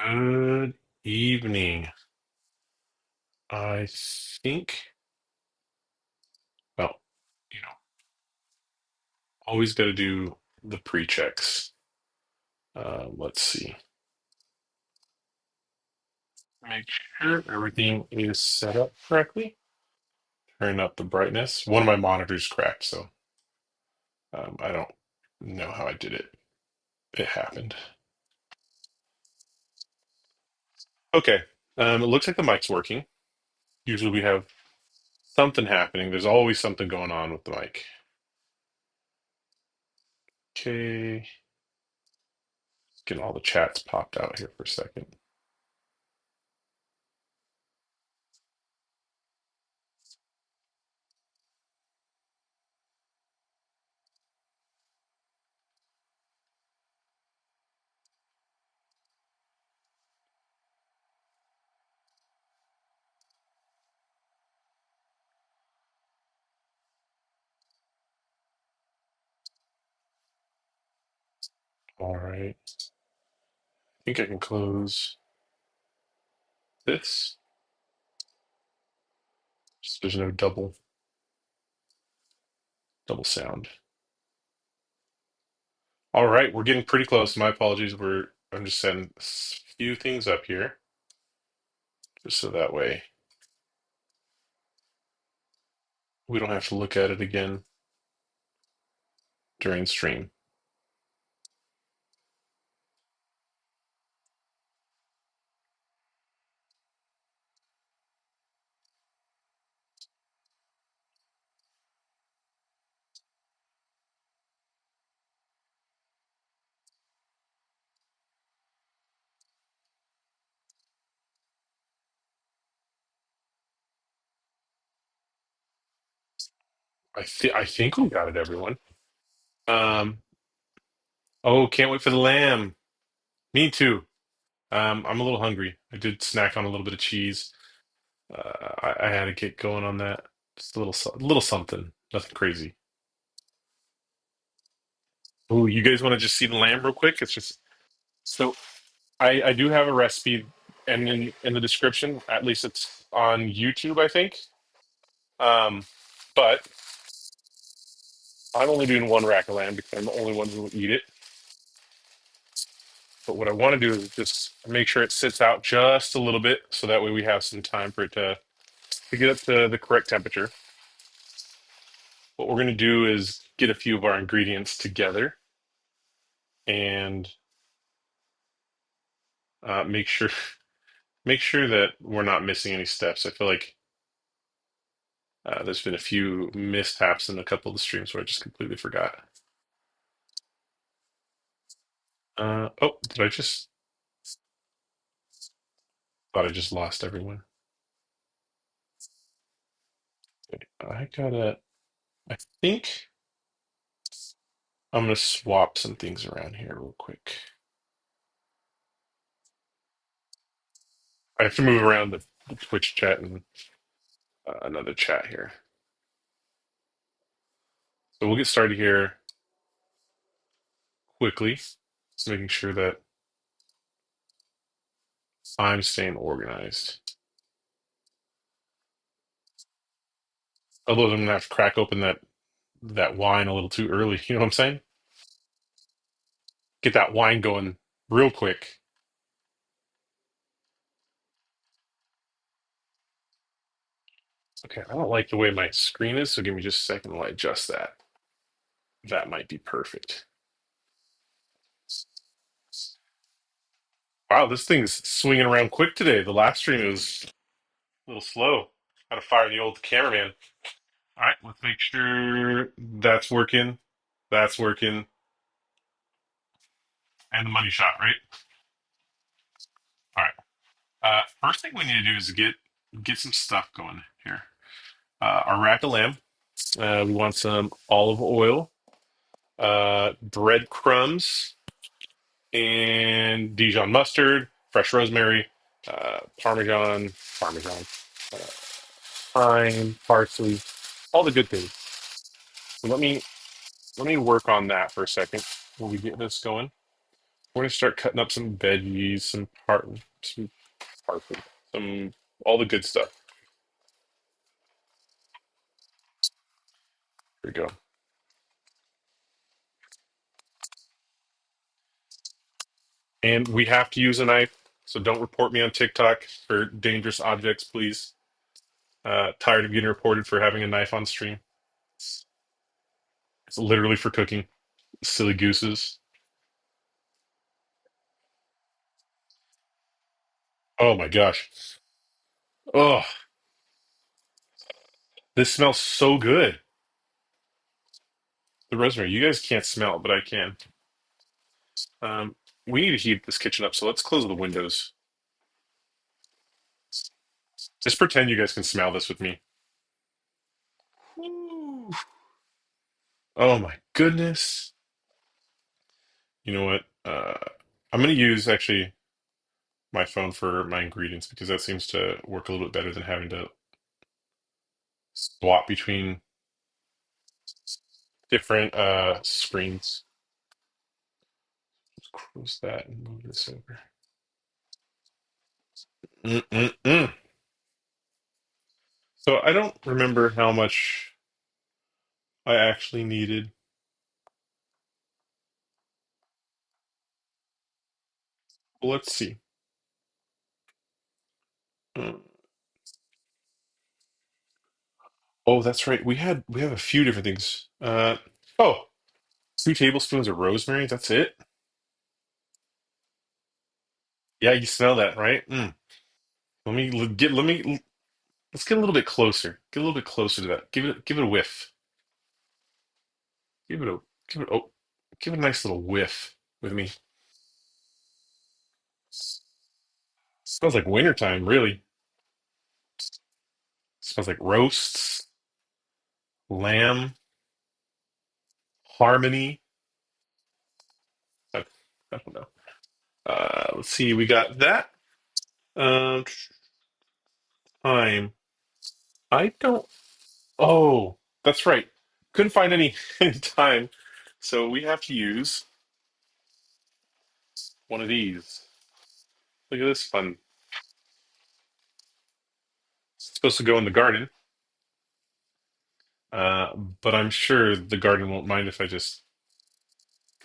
Good evening. I think, well, you know, always got to do the pre-checks. Let's see. Make sure everything is set up correctly. Turn up the brightness. One of my monitors cracked, so I don't know how I did it. It happened. Okay. It looks like the mic's working. Usually we have something happening. There's always something going on with the mic. Okay. Getting all the chats popped out here for a second. All right. I think I can close this. So there's no double sound. All right, we're getting pretty close. My apologies. I'm just setting a few things up here, just so that way we don't have to look at it again during stream. I think we got it, everyone. Um, oh, can't wait for the lamb. Me too. I'm a little hungry. I did snack on a little bit of cheese. I had to get going on that. Just a little something. Nothing crazy. Oh, you guys want to just see the lamb real quick? It's just so I do have a recipe, and in the description, at least it's on YouTube, I think. But I'm only doing one rack of lamb because I'm the only one who will eat it. But what I want to do is just make sure it sits out just a little bit, so that way we have some time for it to get up to the correct temperature. What we're going to do is get a few of our ingredients together and make sure make sure that we're not missing any steps. I feel like there's been a few mishaps in a couple of the streams where I just completely forgot. Oh, did I just thought I just lost everyone? Okay, I think I'm gonna swap some things around here real quick. I have to move around the Twitch chat and another chat here. So we'll get started here quickly, just making sure that I'm staying organized. Although I'm gonna have to crack open that wine a little too early. You know what I'm saying? Get that wine going real quick. Okay, I don't like the way my screen is, so give me just a second while I adjust that. That might be perfect. Wow, this thing's swinging around quick today. The last stream was a little slow. Gotta fire the old cameraman. All right, let's make sure that's working. That's working. And the money shot, right? All right. First thing we need to do is get some stuff going here. Our rack of lamb. We want some olive oil, breadcrumbs, and Dijon mustard, fresh rosemary, parmesan, uh, thyme, parsley, all the good things. So let me work on that for a second while we get this going. we're gonna start cutting up some veggies, some parsley, some all the good stuff. Here we go. And we have to use a knife, so don't report me on TikTok for dangerous objects, please. Tired of getting reported for having a knife on stream. It's literally for cooking. Silly gooses. Oh my gosh. Oh, this smells so good. The rosemary. You guys can't smell it, but I can. Um, we need to heat this kitchen up, so let's close the windows. Just pretend you guys can smell this with me. Ooh. Oh my goodness. You know what? I'm gonna use actually my phone for my ingredients because that seems to work a little bit better than having to swap between different screens. Let's close that and move this over. Mm-mm-mm. So I don't remember how much I actually needed. Well, let's see. Uh, oh, that's right. We have a few different things. Oh, 2 tablespoons of rosemary. That's it. Yeah, you smell that, right? Mm. Let me let's get a little bit closer. Get a little bit closer to that. Give it a whiff. Give it a give it oh give it a nice little whiff with me. Smells like wintertime, really. Smells like roasts, lamb, harmony. I, I don't know. Let's see. We got that. Um, Thyme. I don't. Oh, that's right. Couldn't find any thyme, so we have to use one of these. Look at this fun. It's supposed to go in the garden, but I'm sure the garden won't mind if I just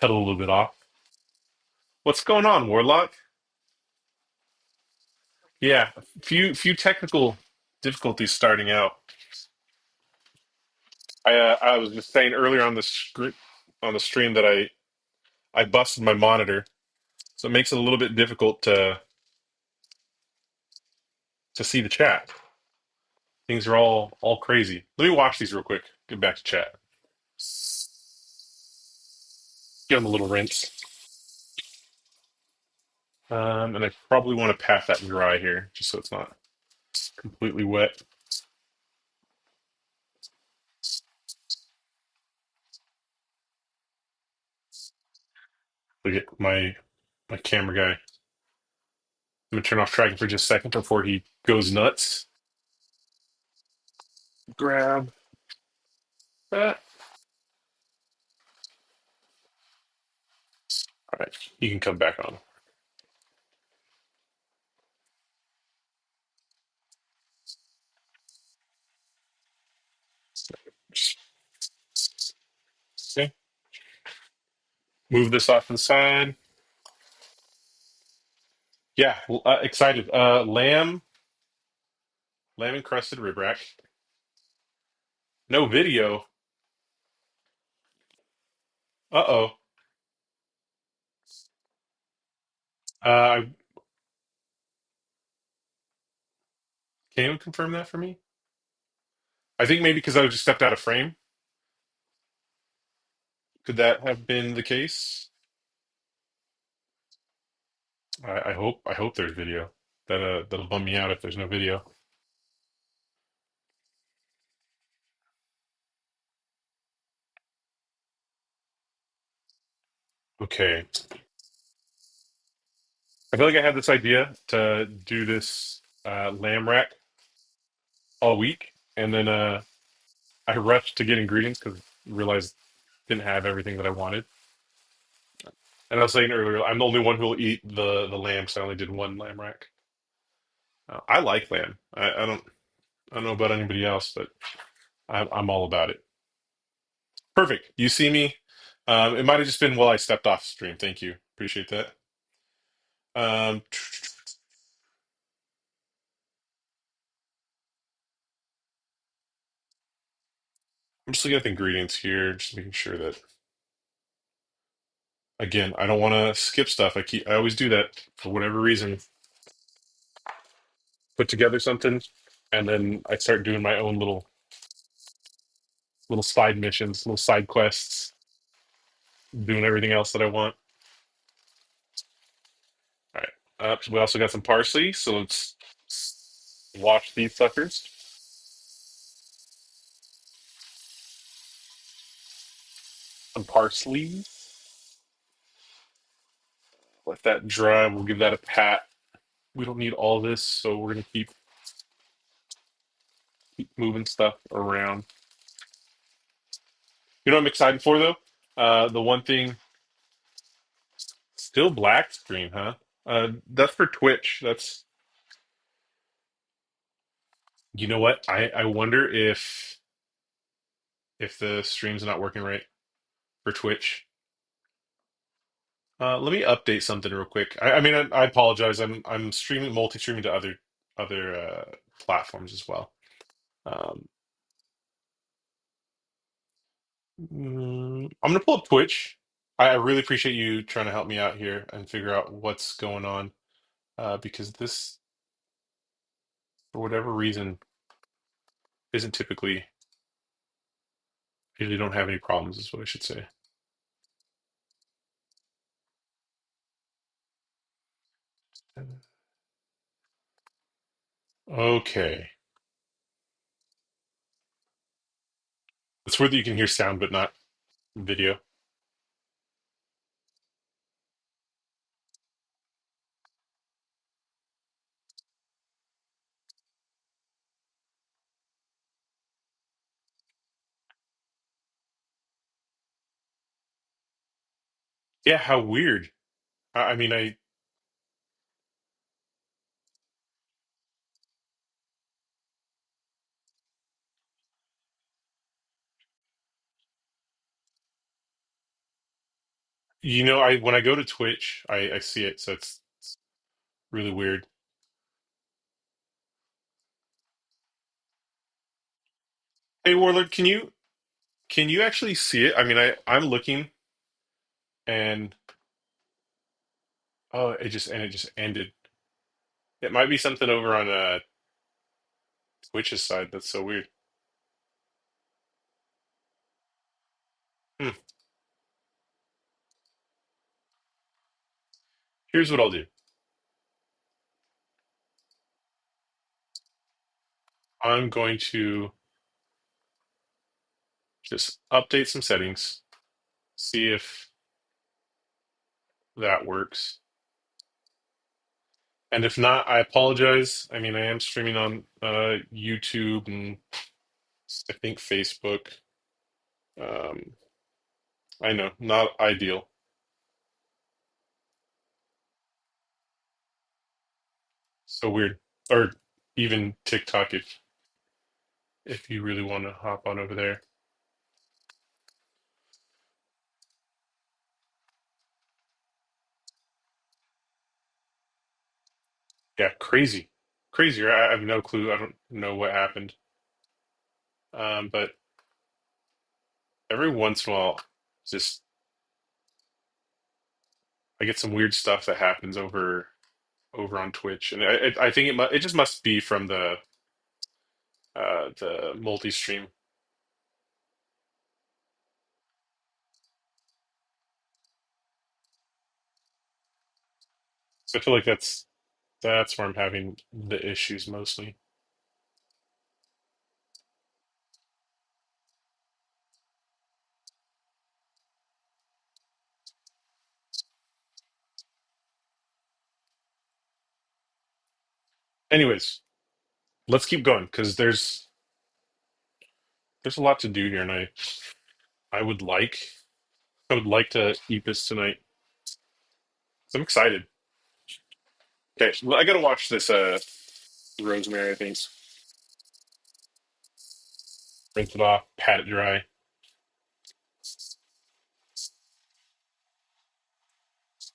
cut a little bit off. What's going on, Warlock? Yeah, few technical difficulties starting out. I was just saying earlier on the stream that I busted my monitor, so it makes it a little bit difficult to see the chat. Things are all crazy. Let me wash these real quick. Get back to chat. Give them a little rinse. And I probably want to pat that dry here, just so it's not completely wet. Look at my camera guy. I'm gonna turn off tracking for just a second before he goes nuts. Grab that. All right, you can come back on. Just, okay. Move this off to the side. Yeah, excited. Lamb encrusted rib rack. No video. Uh-oh. I can you confirm that for me? I think maybe because I just stepped out of frame. Could that have been the case? I hope there's video. That'll bum me out if there's no video. Okay. I feel like I had this idea to do this lamb rack all week, and then I rushed to get ingredients because realized didn't have everything that I wanted. And I was saying earlier, I'm the only one who will eat the lamb, so I only did one lamb rack. I like lamb. I don't know about anybody else, but I'm all about it. Perfect. You see me. It might have just been while I stepped off stream. Thank you. Appreciate that. Um, I'm just looking at the ingredients here, just making sure that, again, I don't want to skip stuff. I always do that for whatever reason. Put together something, and then I start doing my own little side missions, little side quests, doing everything else that I want. All right. So we also got some parsley, so let's wash these suckers. Some parsley. Let that dry. We'll give that a pat. We don't need all this, so we're gonna keep moving stuff around. You know what I'm excited for though? The one thing, still black screen, huh? That's for Twitch. That's, you know what? I wonder if the stream's not working right for Twitch. Let me update something real quick. I mean, I apologize. I'm streaming, multi-streaming to other platforms as well. Um, I'm gonna pull up Twitch. I really appreciate you trying to help me out here and figure out what's going on. Because this, for whatever reason, isn't typically, usually don't have any problems, is what I should say. Okay. It's weird that you can hear sound but not video. Yeah, how weird. I mean, I when I go to Twitch, I see it, so it's really weird. Hey, Warlord, can you actually see it? I mean, I'm looking and oh, it just ended. It might be something over on Twitch's side. That's so weird. Hmm. Here's what I'll do. I'm going to just update some settings, see if that works. And if not, I apologize. I mean, I am streaming on YouTube and I think Facebook. Um, I know, not ideal. So weird. Or even TikTok if you really want to hop on over there. Yeah, crazy. Crazy. I have no clue. I don't know what happened. But every once in a while, just I get some weird stuff that happens over on Twitch, and I think it just must be from the multi-stream. So I feel like that's where I'm having the issues mostly. Anyways, let's keep going because there's a lot to do here, and I would like to eat this tonight. I'm excited. Okay, well, I gotta watch this rosemary, I think. Rinse it off, pat it dry.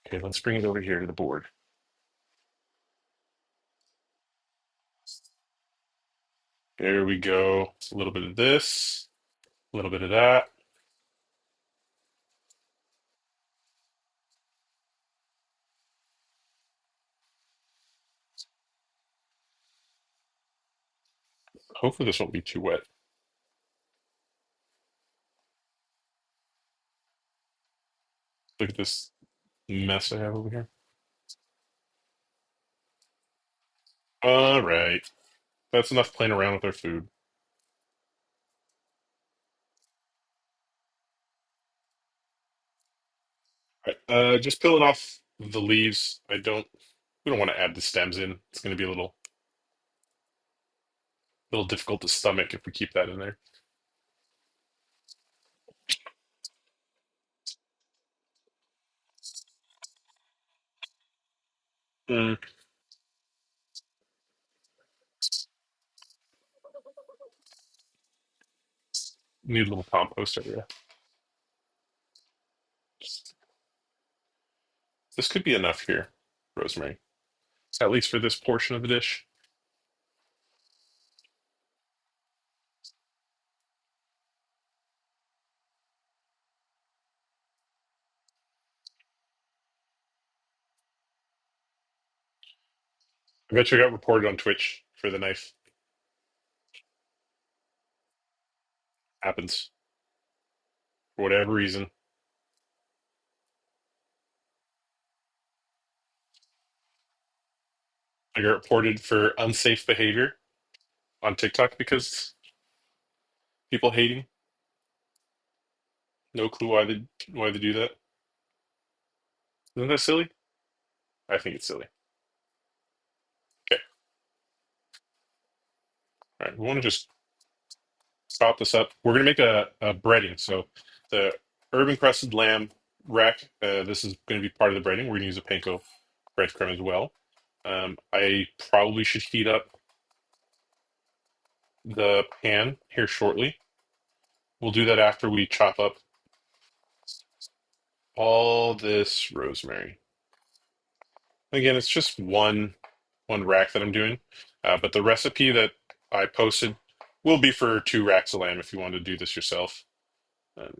Okay, let's bring it over here to the board. There we go. A little bit of this, a little bit of that. Hopefully this won't be too wet. Look at this mess I have over here. All right. That's enough playing around with our food. All right. Just peeling off the leaves. We don't want to add the stems in. It's going to be a little difficult to stomach if we keep that in there. Mm, need a little compost area. This could be enough here, rosemary, at least for this portion of the dish. I bet you got reported on Twitch for the knife. Happens for whatever reason. I got reported for unsafe behavior on TikTok because people hating. No clue why they do that. Isn't that silly? I think it's silly. Okay. All right. We want to just chop this up. We're gonna make a breading. So the herb encrusted lamb rack. This is going to be part of the breading. We're gonna use a panko breadcrumb as well. I probably should heat up the pan here shortly. We'll do that after we chop up all this rosemary. Again, it's just one rack that I'm doing, but the recipe that I posted will be for 2 racks of lamb if you want to do this yourself, um,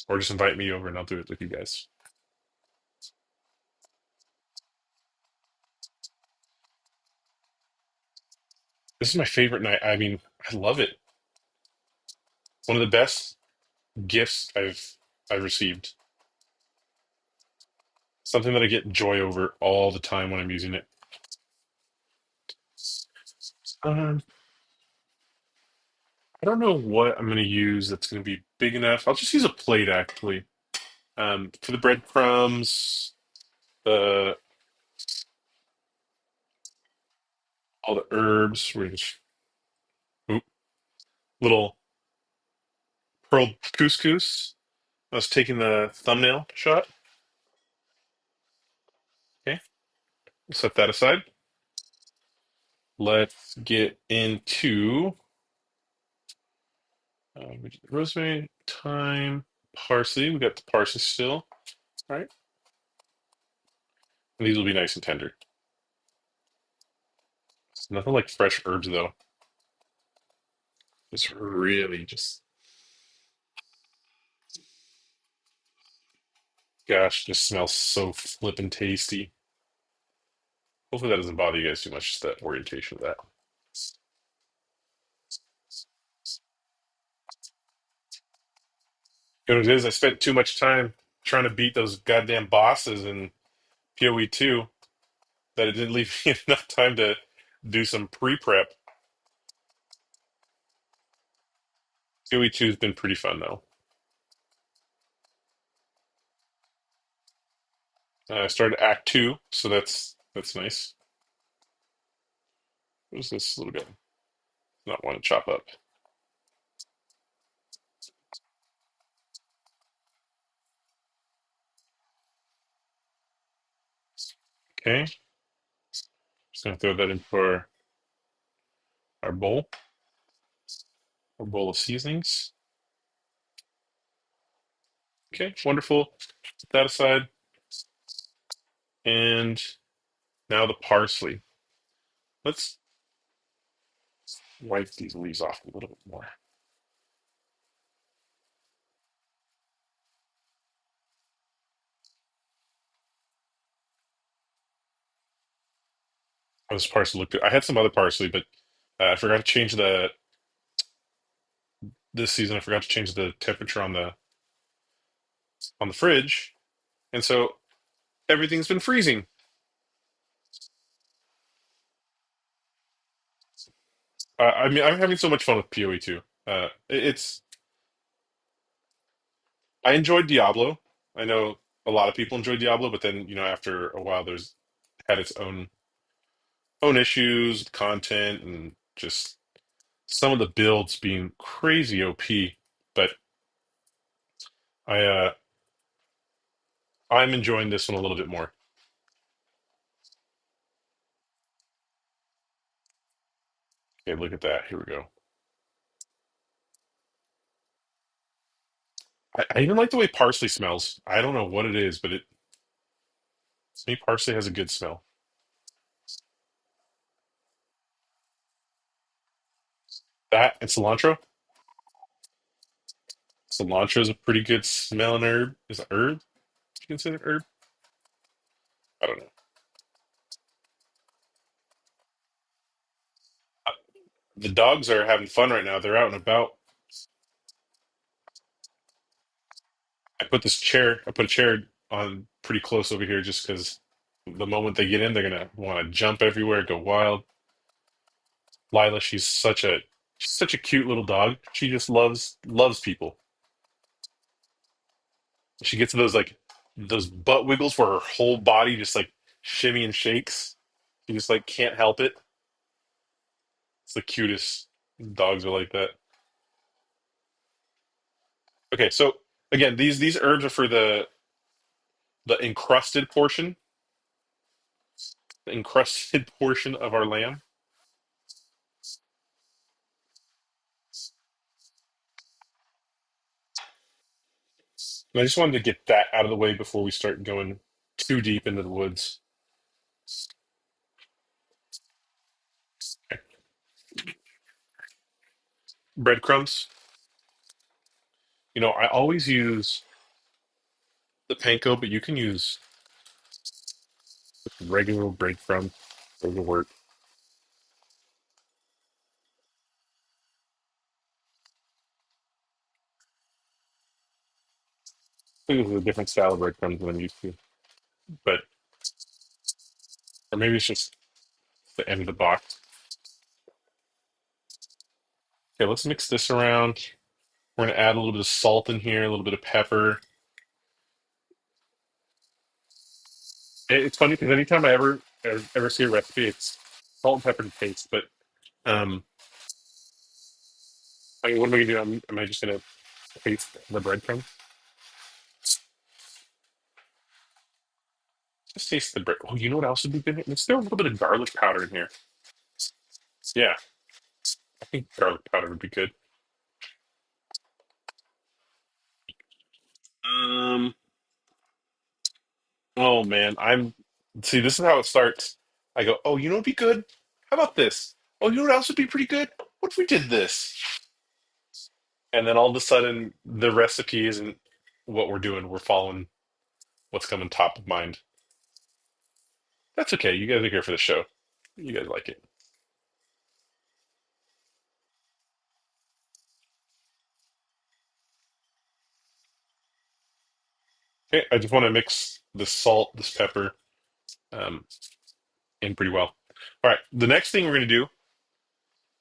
or just invite me over and I'll do it with you guys. This is my favorite night. I mean, I love it. One of the best gifts I've received. Something that I get joy over all the time when I'm using it. Um, I don't know what I'm going to use that's going to be big enough. I'll just use a plate actually. For the breadcrumbs, the all the herbs. We're just oop, little pearl couscous. I was taking the thumbnail shot. Okay, set that aside. Let's get into we did rosemary, thyme, parsley. We got the parsley still. All right, and these will be nice and tender. It's nothing like fresh herbs though. It's really just gosh, just smells so flippin' tasty. Hopefully that doesn't bother you guys too much. Just the orientation of that. You know what it is? I spent too much time trying to beat those goddamn bosses in PoE2 that it didn't leave me enough time to do some pre-prep. PoE2 has been pretty fun though. I started Act 2, so that's nice. What is this little guy? Not want to chop up. Okay, just gonna throw that into our bowl, our bowl of seasonings. Okay, wonderful. Set that aside. And now the parsley. Let's wipe these leaves off a little bit more. Oh, this parsley looked good. I had some other parsley, but I forgot to change this season. I forgot to change the temperature on the fridge, and so everything's been freezing. I mean, I'm having so much fun with PoE too. It's I enjoyed Diablo. I know a lot of people enjoy Diablo, but then after a while, there's had its own issues, content, and just some of the builds being crazy OP. But I I'm enjoying this one a little bit more. Okay, look at that. Here we go. I even like the way parsley smells. I don't know what it is, but to me, parsley has a good smell. That and cilantro. Cilantro is a pretty good smelling herb. Is it herb? Do you consider it herb? I don't know. Uh, The dogs are having fun right now. They're out and about. I put a chair on pretty close over here just because the moment they get in, they're gonna want to jump everywhere, go wild. Lila, she's such a cute little dog. She just loves people. She gets those butt wiggles where her whole body just like shimmy and shakes. She just like can't help it. It's the cutest. Dogs are like that. Okay, so again, these herbs are for the encrusted portion, the encrusted portion of our lamb. And I just wanted to get that out of the way before we start going too deep into the woods. Okay. Breadcrumbs. I always use the panko, but you can use regular breadcrumbs. Those will work. I think this is a different style of breadcrumbs than I'm used to, but or maybe it's just the end of the box. Okay, let's mix this around. We're gonna add a little bit of salt in here, a little bit of pepper. It's funny because anytime I ever see a recipe, it's salt and pepper to taste. But um, I mean, what am I gonna do? Am I just gonna taste the breadcrumb? Just taste the bread. Oh, you know what else would be good? Let's throw a little bit of garlic powder in here. Yeah, I think garlic powder would be good. Um, oh man, see. This is how it starts. I go, oh, you know what'd be good? How about this? Oh, you know what else would be pretty good? What if we did this? And then all of a sudden, the recipe isn't what we're doing. We're following what's coming top of mind. That's okay. You guys are here for the show. You guys like it. Okay, I just want to mix this salt, this pepper, um, in pretty well. All right, the next thing we're gonna do,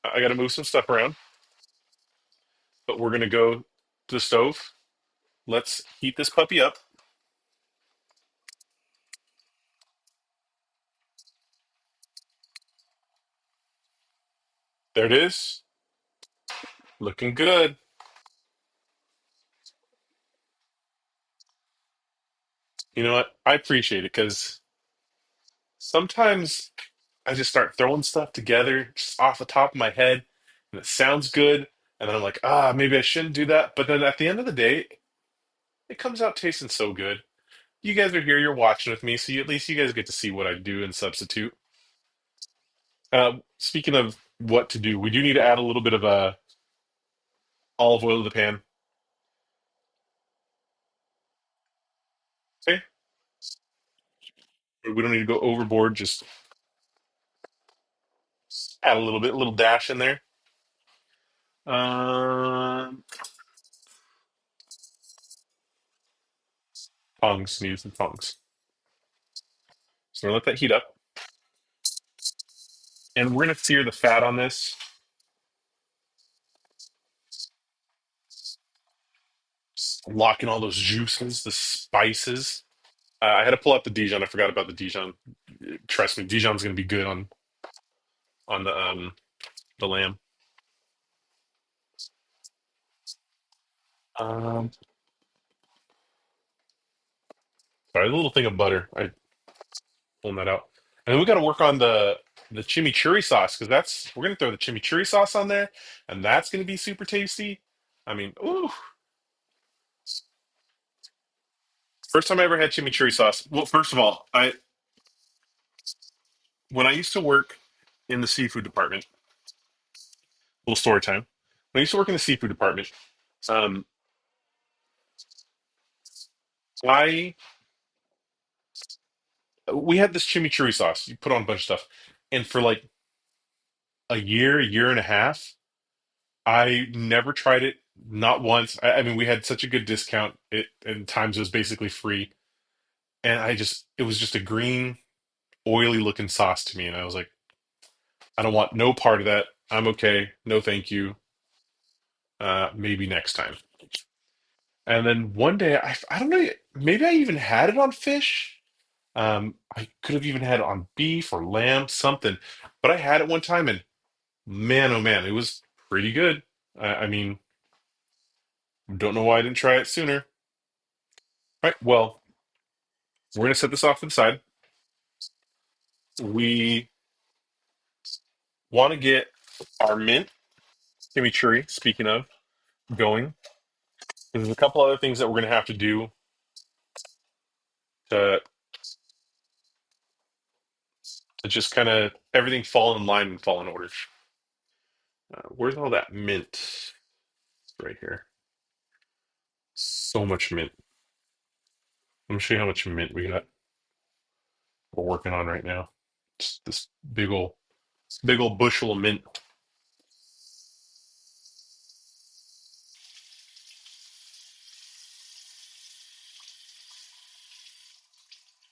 I got to move some stuff around, but we're gonna go to the stove. Let's heat this puppy up. There it is, looking good. You know what? I appreciate it because Sometimes I just start throwing stuff together just off the top of my head, and it sounds good. And then I'm like, maybe I shouldn't do that. But then at the end of the day, it comes out tasting so good. You guys are here, you're watching with me, so at least you guys get to see what I do and substitute. Speaking of what to do, we do need to add a little bit of olive oil to the pan. Okay, we don't need to go overboard. Just add a little bit, a little dash in there. Um, tongs, need some tongs. So we're gonna let that heat up, and we're gonna sear the fat on this, lock in all those juices, the spices. I had to pull out the Dijon. I forgot about the Dijon. Trust me, Dijon's gonna be good on the lamb. Um, sorry, a little thing of butter. I pulling that out, and then we got to work on the chimichurri sauce because that's we're gonna throw the chimichurri sauce on there, and that's gonna be super tasty. I mean, ooh, first time I ever had chimichurri sauce. Well, first of all, I when I used to work in the seafood department, little story time. When I used to work in the seafood department, um, I we had this chimichurri sauce. You put on a bunch of stuff, and for like a year and a half, I never tried it. Not once. I mean, we had such a good discount. It and times it was basically free, and it was just a green, oily looking sauce to me, and I was like, I don't want no part of that. I'm okay. No, thank you. Maybe next time. And then one day, I don't know. Maybe I even had it on fish. I could have even had it on beef or lamb, something. But I had it one time, and man, oh man, it was pretty good. I mean, don't know why I didn't try it sooner. Right. Well, we're gonna set this off to the side. We want to get our mint chimichurri. Speaking of going, there's a couple other things that we're gonna have to do to just kind of everything fall in line and fall in order. Where's all that mint? Right here. So much mint. Let me show you how much mint we got. We're working on right now. Just this big old bushel of mint.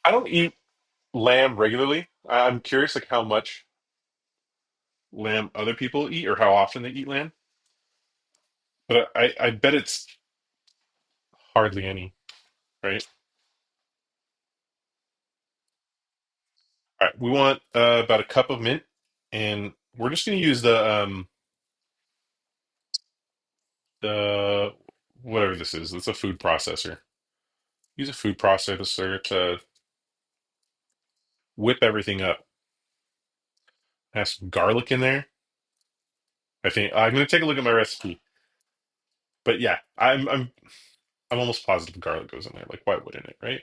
I don't eat lamb regularly. I'm curious, like how much lamb other people eat or how often they eat lamb. But I bet it's hardly any, right? All right, we want about a cup of mint, and we're just going to use the whatever this is. It's a food processor. Use a food processor to whip everything up. Have some garlic in there. I think I'm going to take a look at my recipe. But yeah, I'm almost positive garlic goes in there. Like, why wouldn't it, right?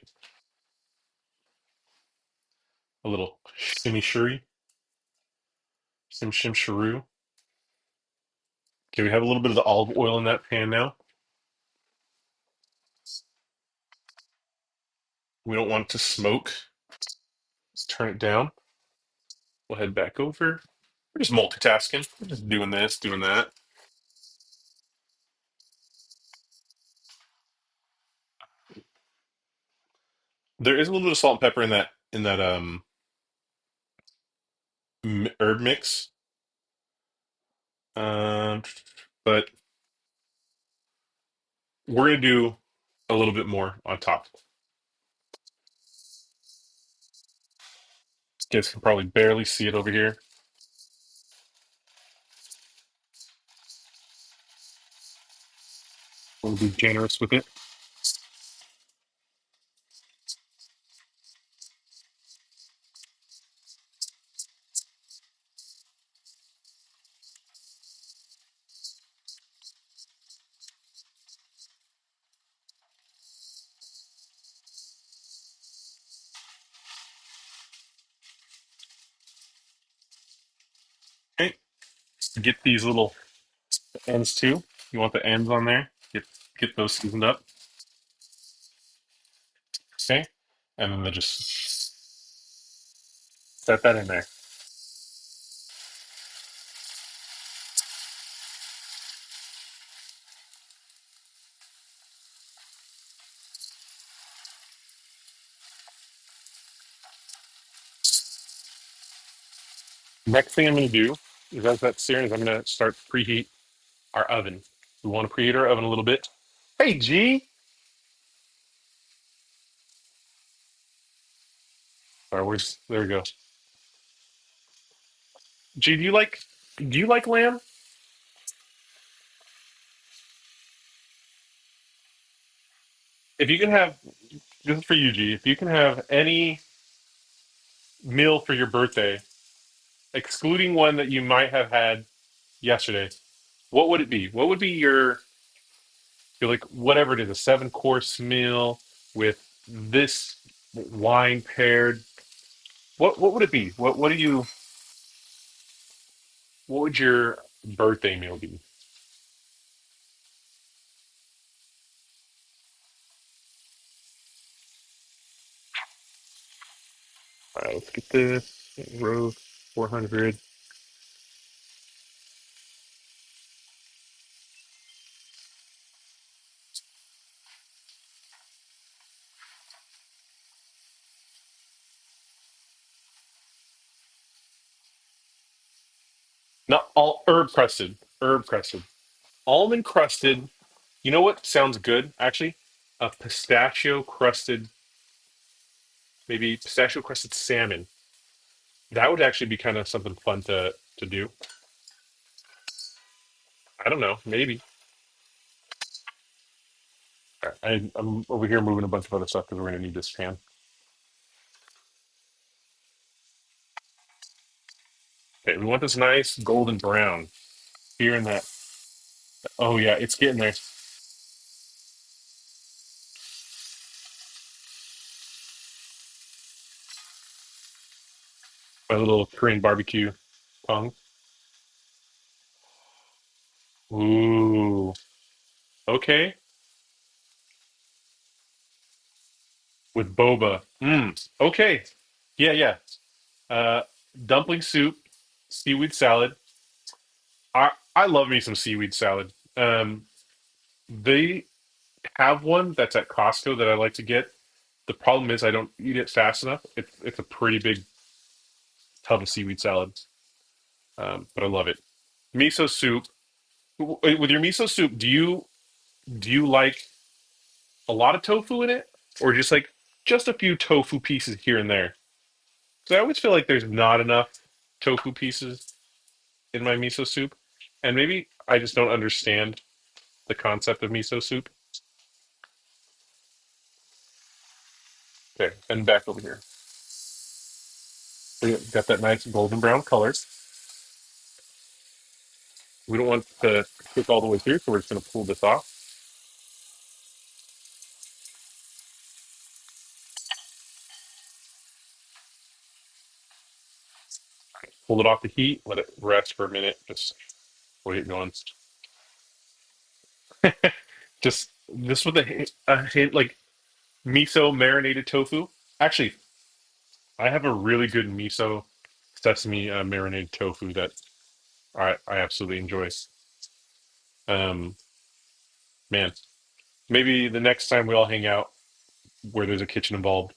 A little chimichurri, some chimichurri. Okay, we have a little bit of the olive oil in that pan now. We don't want it to smoke. Let's turn it down. We'll head back over. We're just multitasking. We're just doing this, doing that. There is a little bit of salt and pepper in that herb mix. Um, but we're gonna do a little bit more on top. You guys can probably barely see it over here. We'll be generous with it. Get these little ends too. You want the ends on there. Get those seasoned up. Okay, and then just set that in there. Next thing I'm going to do is as that's searing, is I'm going to start to preheat our oven. We want to preheat our oven a little bit. Hey, G. All right, where's there we go. G, do you like lamb? If you can have this is for you, G. If you can have any meal for your birthday, excluding one that you might have had yesterday, what would it be? What would be your like whatever it is, a 7 course meal with this wine paired? What would it be? What would your birthday meal be? All right, let's get this row 400. Not all herb crusted. Herb crusted. Almond crusted. You know what sounds good actually? A pistachio crusted, maybe pistachio crusted salmon. That would actually be kind of something fun to do. I don't know, maybe. I'm over here moving a bunch of other stuff because we're gonna need this pan. Okay, we want this nice golden brown. Hearing that? Oh yeah, it's getting there. My little Korean barbecue tongue. Ooh, okay. With boba. Okay. Yeah, yeah. Uh, dumpling soup, seaweed salad. I love me some seaweed salad. They have one that's at Costco that I like to get. The problem is I don't eat it fast enough. It's a pretty big tub of seaweed salad, but I love it. Miso soup. With your miso soup, do you like a lot of tofu in it, or just like just a few tofu pieces here and there? Because I always feel like there's not enough tofu pieces in my miso soup, and maybe I just don't understand the concept of miso soup. Okay, and back over here. We got that nice golden brown color. We don't want to cook all the way through, so we're just going to pull this off. Pull it off the heat. Let it rest for a minute. Just wait it going. Just this with a hint like miso marinated tofu. Actually, I have a really good miso sesame marinated tofu that I absolutely enjoy. Um, man, maybe the next time we all hang out where there's a kitchen involved,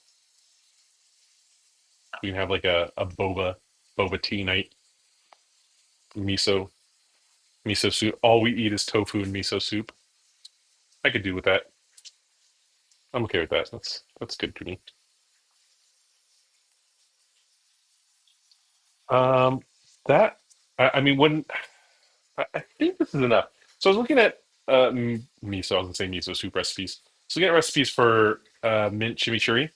we can have like a boba tea night. Miso soup. All we eat is tofu and miso soup. I could do with that. I'm okay with that. That's good to me. Um, that I mean, when I think this is enough. So I was looking at miso. I was gonna say miso soup recipes. So looking at recipes for mint chimichurri,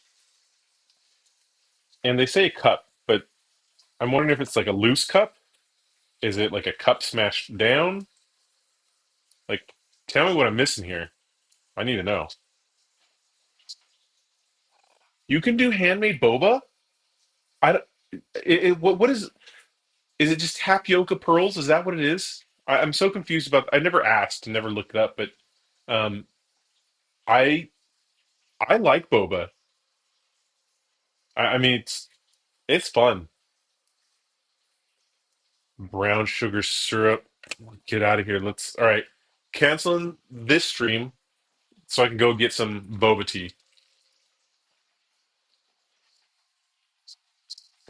and they say a cup, but I'm wondering if it's like a loose cup. Is it like a cup smashed down? Like, tell me what I'm missing here. I need to know. You can do handmade boba. I don't, what is? Is it just tapioca pearls? Is that what it is? I'm so confused about. I never asked, never looked it up, but um, I I like boba. I mean, it's fun. Brown sugar syrup. Get out of here. Let's. All right, canceling this stream so I can go get some boba tea.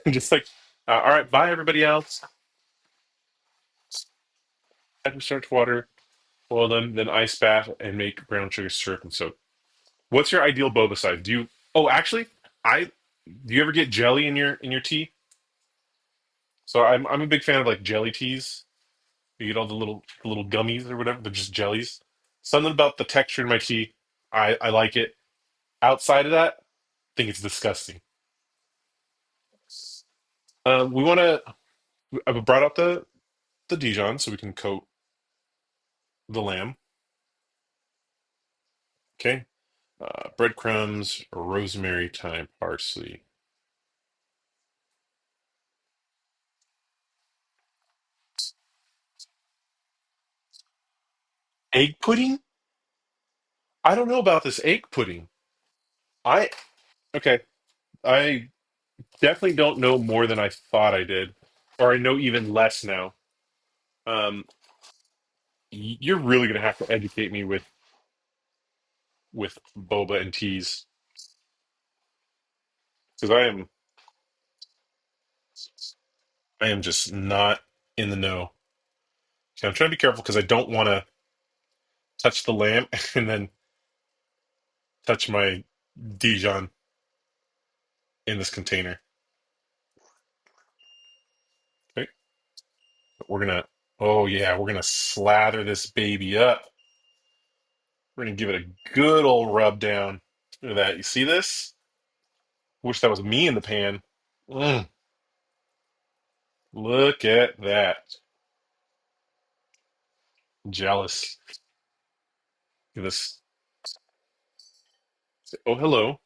Just like, all right, bye everybody else. Add some starch water, boil them, then ice bath and make brown sugar syrup and soak. What's your ideal boba size? Do you? Oh, actually, I. Do you ever get jelly in your tea? So I'm a big fan of like jelly teas. You get all the little gummies or whatever. They're just jellies. Something about the texture in my tea, I like it. Outside of that, I think it's disgusting. We want to. I brought up the Dijon so we can coat the lamb. Okay. Breadcrumbs, rosemary, thyme, parsley. Egg pudding? I don't know about this egg pudding. I okay. I definitely don't know more than I thought I did, or I know even less now. Um, you're really gonna have to educate me with boba and teas because I am just not in the know. So I'm trying to be careful because I don't want to touch the lamb and then touch my Dijon in this container. Okay, we're gonna. Oh yeah, we're gonna slather this baby up. We're gonna give it a good old rub down. Look at that. You see this? Wish that was me in the pan. Mm, look at that. Jealous. Look at this. Oh, hello.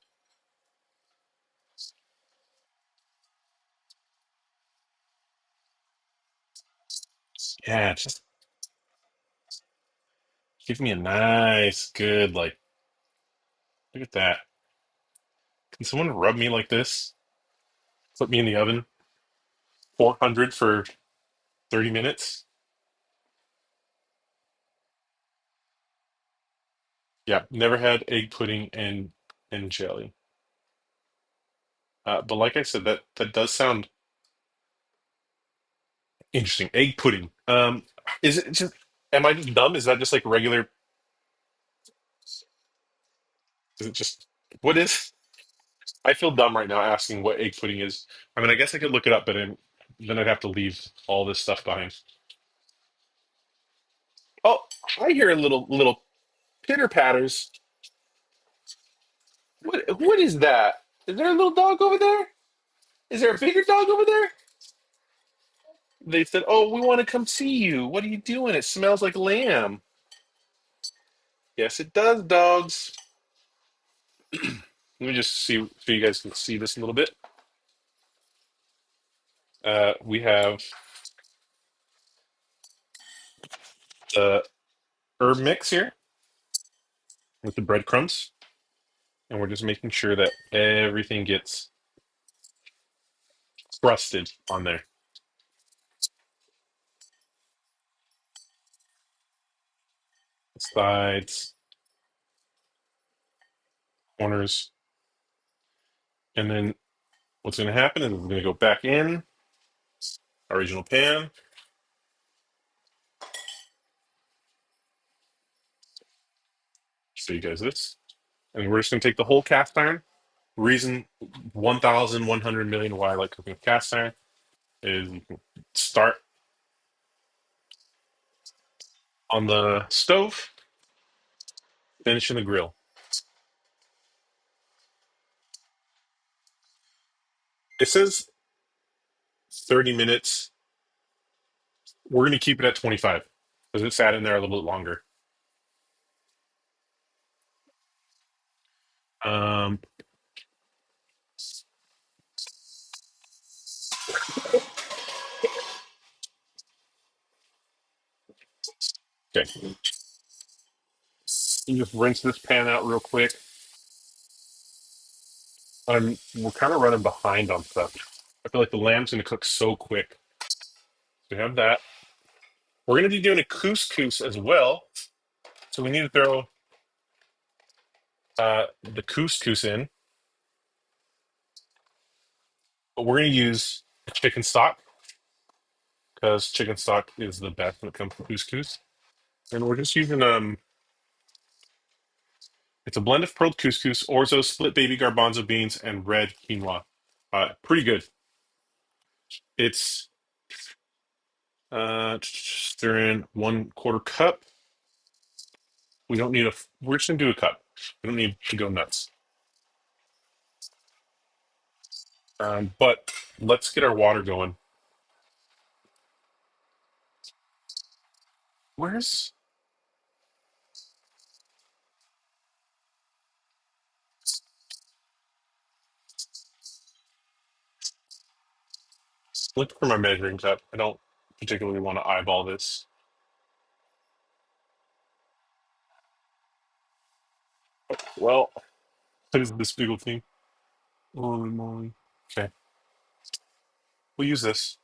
Yeah, just give me a nice, good, like, look at that. Can someone rub me like this? Put me in the oven, 400 for 30 minutes? Yeah, never had egg pudding and jelly. But like I said, that does sound interesting. Egg pudding. Is it just, am I just dumb? Is that just like regular, is it just, what is? I feel dumb right now asking what egg pudding is. I mean, I guess I could look it up, but then I'd have to leave all this stuff behind. Oh, I hear little pitter patters. What is that? Is there a little dog over there? Is there a bigger dog over there? They said, "Oh, we want to come see you. What are you doing? It smells like lamb." Yes, it does, dogs. Let me just see so you guys can see this a little bit. We have the herb mix here with the breadcrumbs, and we're just making sure that everything gets crusted on there. Sides, corners, and then what's going to happen is we're going to go back in our original pan. Show you guys this, and we're just going to take the whole cast iron. Reason 1,100 million why I like cooking with cast iron is you can start on the stove, finish in the grill. It says 30 minutes. We're going to keep it at 25 because it sat in there a little bit longer. Um, Okay, you just rinse this pan out real quick. We're kind of running behind on stuff. I feel like the lamb's gonna cook so quick. So we have that. We're gonna be doing a couscous as well. So we need to throw the couscous in, but we're gonna use chicken stock because chicken stock is the best when it comes to couscous. And we're just using it's a blend of pearled couscous, orzo, split baby garbanzo beans, and red quinoa. Pretty good. It's stir in 1/4 cup. We don't need a. We're just gonna do a cup. We don't need to go nuts. But let's get our water going. Where's look for my measuring cup? I don't particularly want to eyeball this. Well, what is this big old thing? Holy moly! Okay, we'll use this.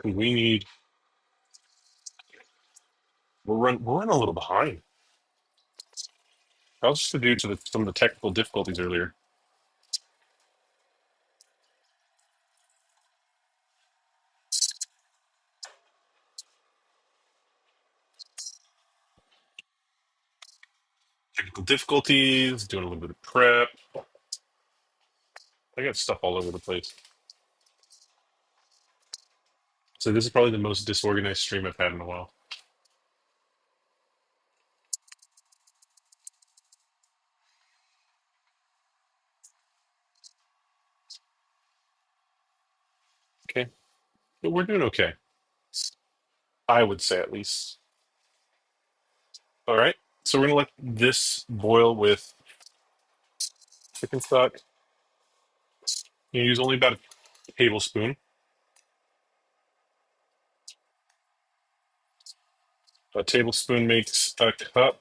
We need. We're running a little behind. That was just due to some of the technical difficulties earlier. Technical difficulties. Doing a little bit of prep. I got stuff all over the place. So this is probably the most disorganized stream I've had in a while. Okay, but we're doing okay. I would say at least. All right. So we're gonna let this boil with chicken stock. You use only about a tablespoon. A tablespoon makes a cup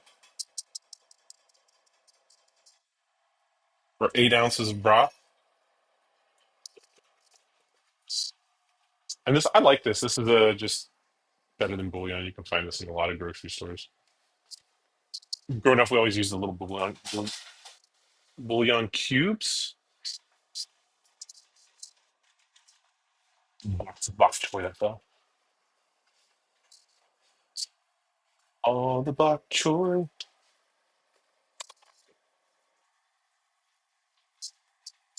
or 8 ounces of broth. And this, I like this. This is just better than bouillon. You can find this in a lot of grocery stores. Growing up, we always used the little bouillon cubes. Bok choy, that's all. All the bok choy.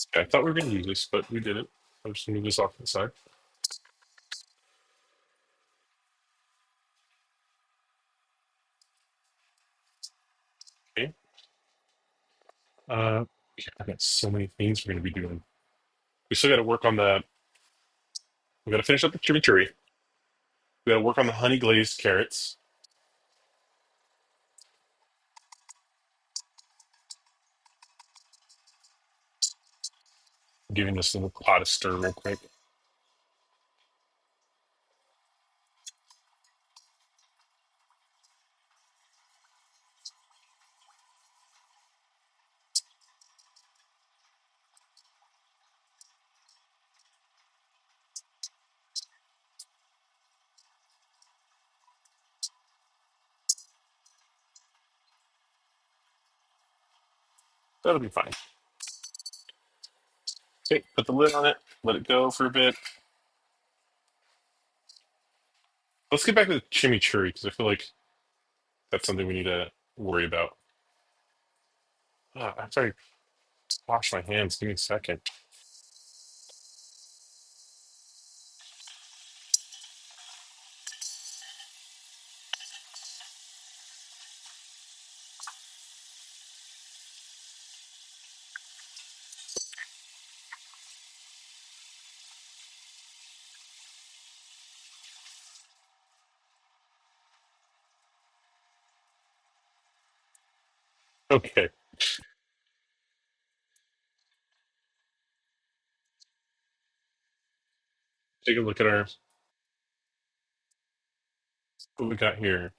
Okay, I thought we were going to use this, but we didn't. I'm just going to move this off to the side. Okay. Uh, I've got so many things we're going to be doing. We still got to work on the. We got to finish up the chimichurri. We got to work on the honey glazed carrots. Giving this little pot a stir real quick. That'll be fine. Okay, put the lid on it. Let it go for a bit. Let's get back to the chimichurri because I feel like that's something we need to worry about. After I wash my hands, give me a second. Okay. Take a look at our what we got here.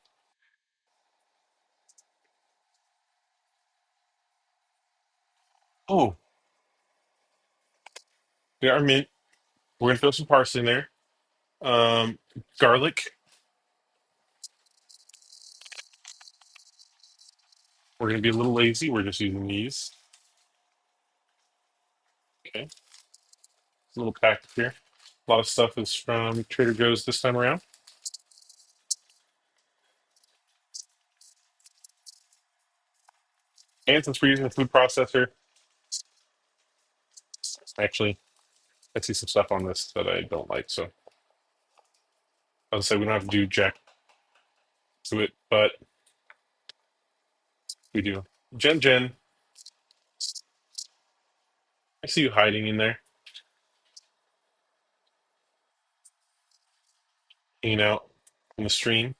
Oh, we got our mint. We're gonna throw some parsley in there. Um, Garlic. We're gonna be a little lazy. We're just using these. Okay, a little packed here. A lot of stuff is from Trader Joe's this time around. And since we're using a food processor, actually, I see some stuff on this that I don't like. So I'll say we don't have to do jack to it, but we do. Jen, I see you hiding in there, hanging out in the stream.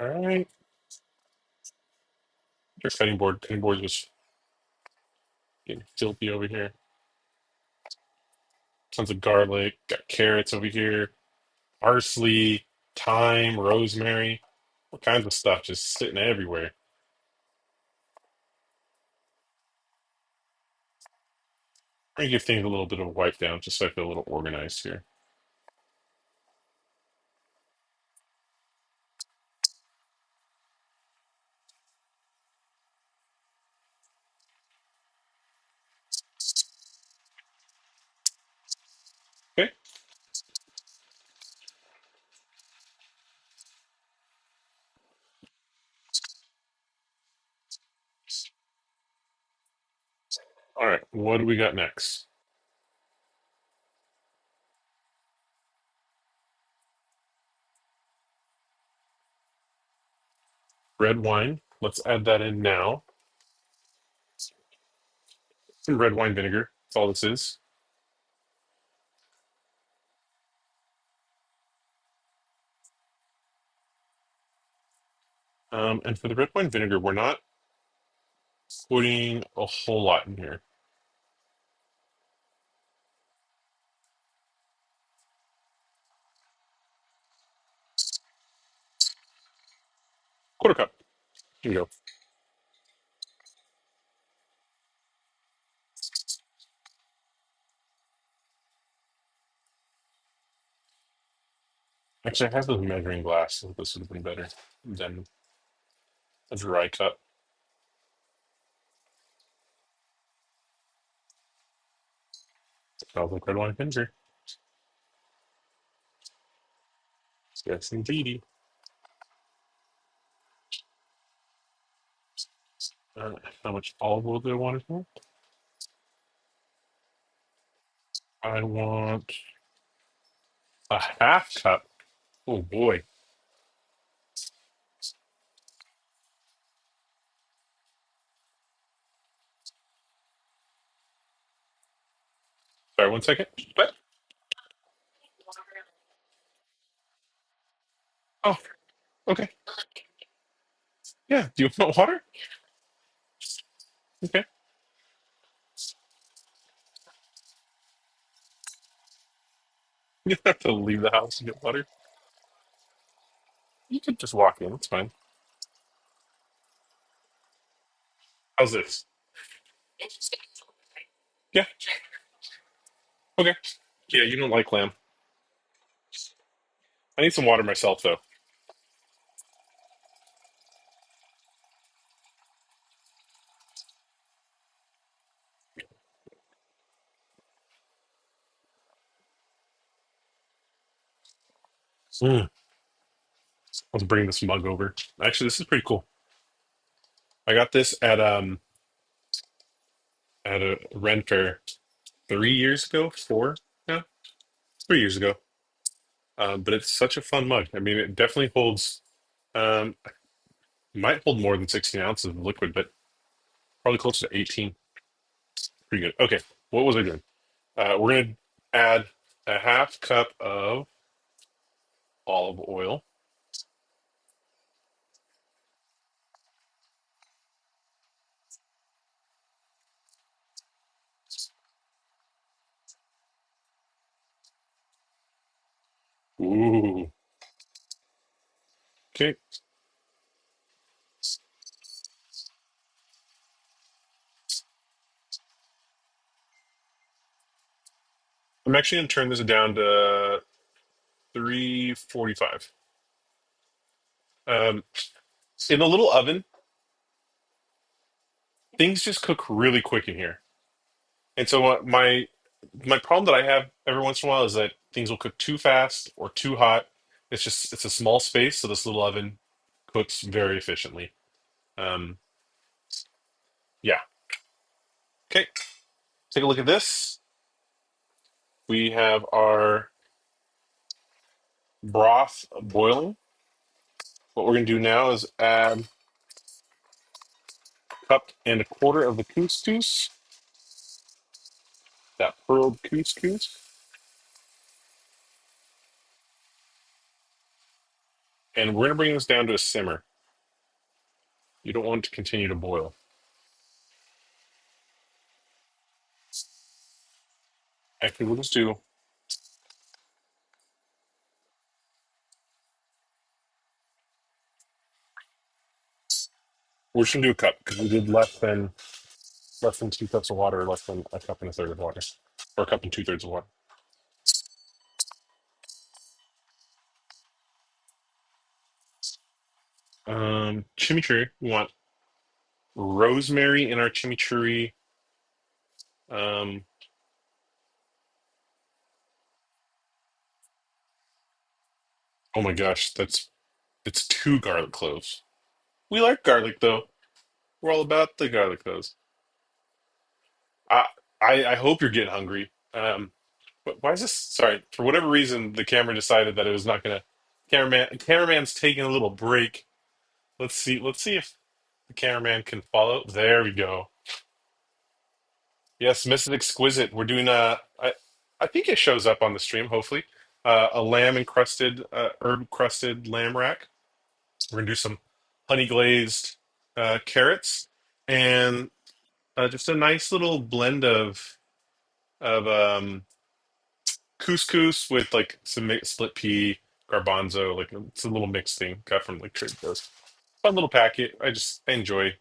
All right. Your cutting board. Cutting board was getting filthy over here. Tons of garlic. Got carrots over here. Parsley, thyme, rosemary. All kinds of stuff just sitting everywhere. I'm gonna give things a little bit of a wipe down just so I feel a little organized here. Okay. All right. What do we got next? Red wine. Let's add that in now. Some red wine vinegar. That's all this is. And for the red wine vinegar, we're not putting a whole lot in here. Quarter cup. Here you go. Actually, I have those measuring glass, so this would have been better than a dry cup. Smells like red wine vinegar. Yes, indeedy. How much olive oil do I want it for? I want a half cup. Oh boy. Sorry, 1 second. What? Oh, okay. Yeah. Do you want water? Okay. You don't have to leave the house to get water. You could just walk in. It's fine. How's this? Yeah. Okay. Yeah, you don't like lamb. I need some water myself, though. Mm. Let's bring this mug over. Actually, this is pretty cool. I got this at a rent fair 3 years ago, four, yeah, 3 years ago. But it's such a fun mug. I mean, it definitely holds, um, might hold more than 16 ounces of liquid, but probably closer to 18. Pretty good. Okay, what was I doing? We're gonna add a half cup of olive oil. Okay, I'm actually gonna turn this down to 345. Um, in a little oven, things just cook really quick in here. And so my problem that I have every once in a while is that things will cook too fast or too hot. It's a small space, so this little oven cooks very efficiently. Um, yeah. Okay. Take a look at this. We have our broth boiling. What we're gonna do now is add a cup and a quarter of the couscous, that pearled couscous, and we're gonna bring this down to a simmer. You don't want it to continue to boil. Actually, we're just gonna do a cup because we did less than 2 cups of water, less than a cup and a third of water, or a cup and 2/3 of water. Chimichurri. We want rosemary in our chimichurri. Um, oh my gosh, it's 2 garlic cloves. We like garlic though. We're all about the garlic cloves. I I hope you're getting hungry. But why is this? Sorry, for whatever reason, the camera decided that it was not gonna. Cameraman's taking a little break. Let's see. Let's see if the cameraman can follow. There we go. Yes, Mrs. Exquisite. We're doing I think it shows up on the stream, hopefully. A lamb encrusted, herb crusted lamb rack. We're gonna do some honey glazed carrots and just a nice little blend of couscous with like some split pea, garbanzo, like it's a little mixed thing got from like Trader Joe's. Fun little packet. I enjoy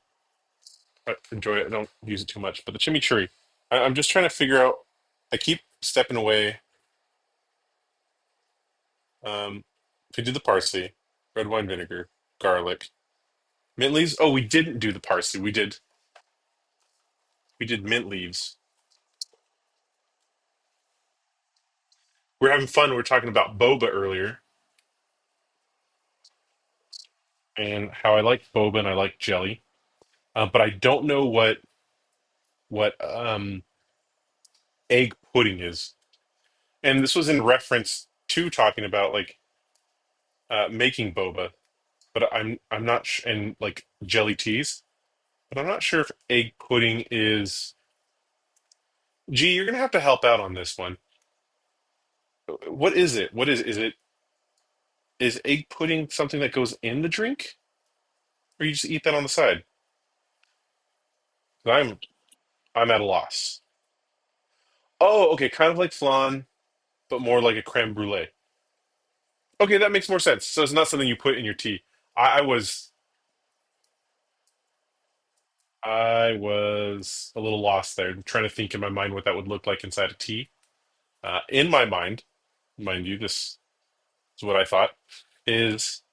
it. I don't use it too much. But the chimichurri, I'm just trying to figure out. I keep stepping away. We did the parsley, red wine vinegar, garlic, mint leaves. Oh, we didn't do the parsley. We did mint leaves. We're having fun. We were talking about boba earlier and how I like boba and I like jelly, but I don't know what egg pudding is. And this was in reference to talking about like making boba, but I'm not and like jelly teas, but I'm not sure if egg pudding is. Gee, you're gonna have to help out on this one. What is it? Is egg pudding something that goes in the drink, or you just eat that on the side? 'Cause I'm at a loss. Oh, okay, kind of like flan, but more like a creme brulee. Okay, that makes more sense. So it's not something you put in your tea. I was I was a little lost there, trying to think in my mind what that would look like inside a tea. In my mind, mind you, this is what I thought is.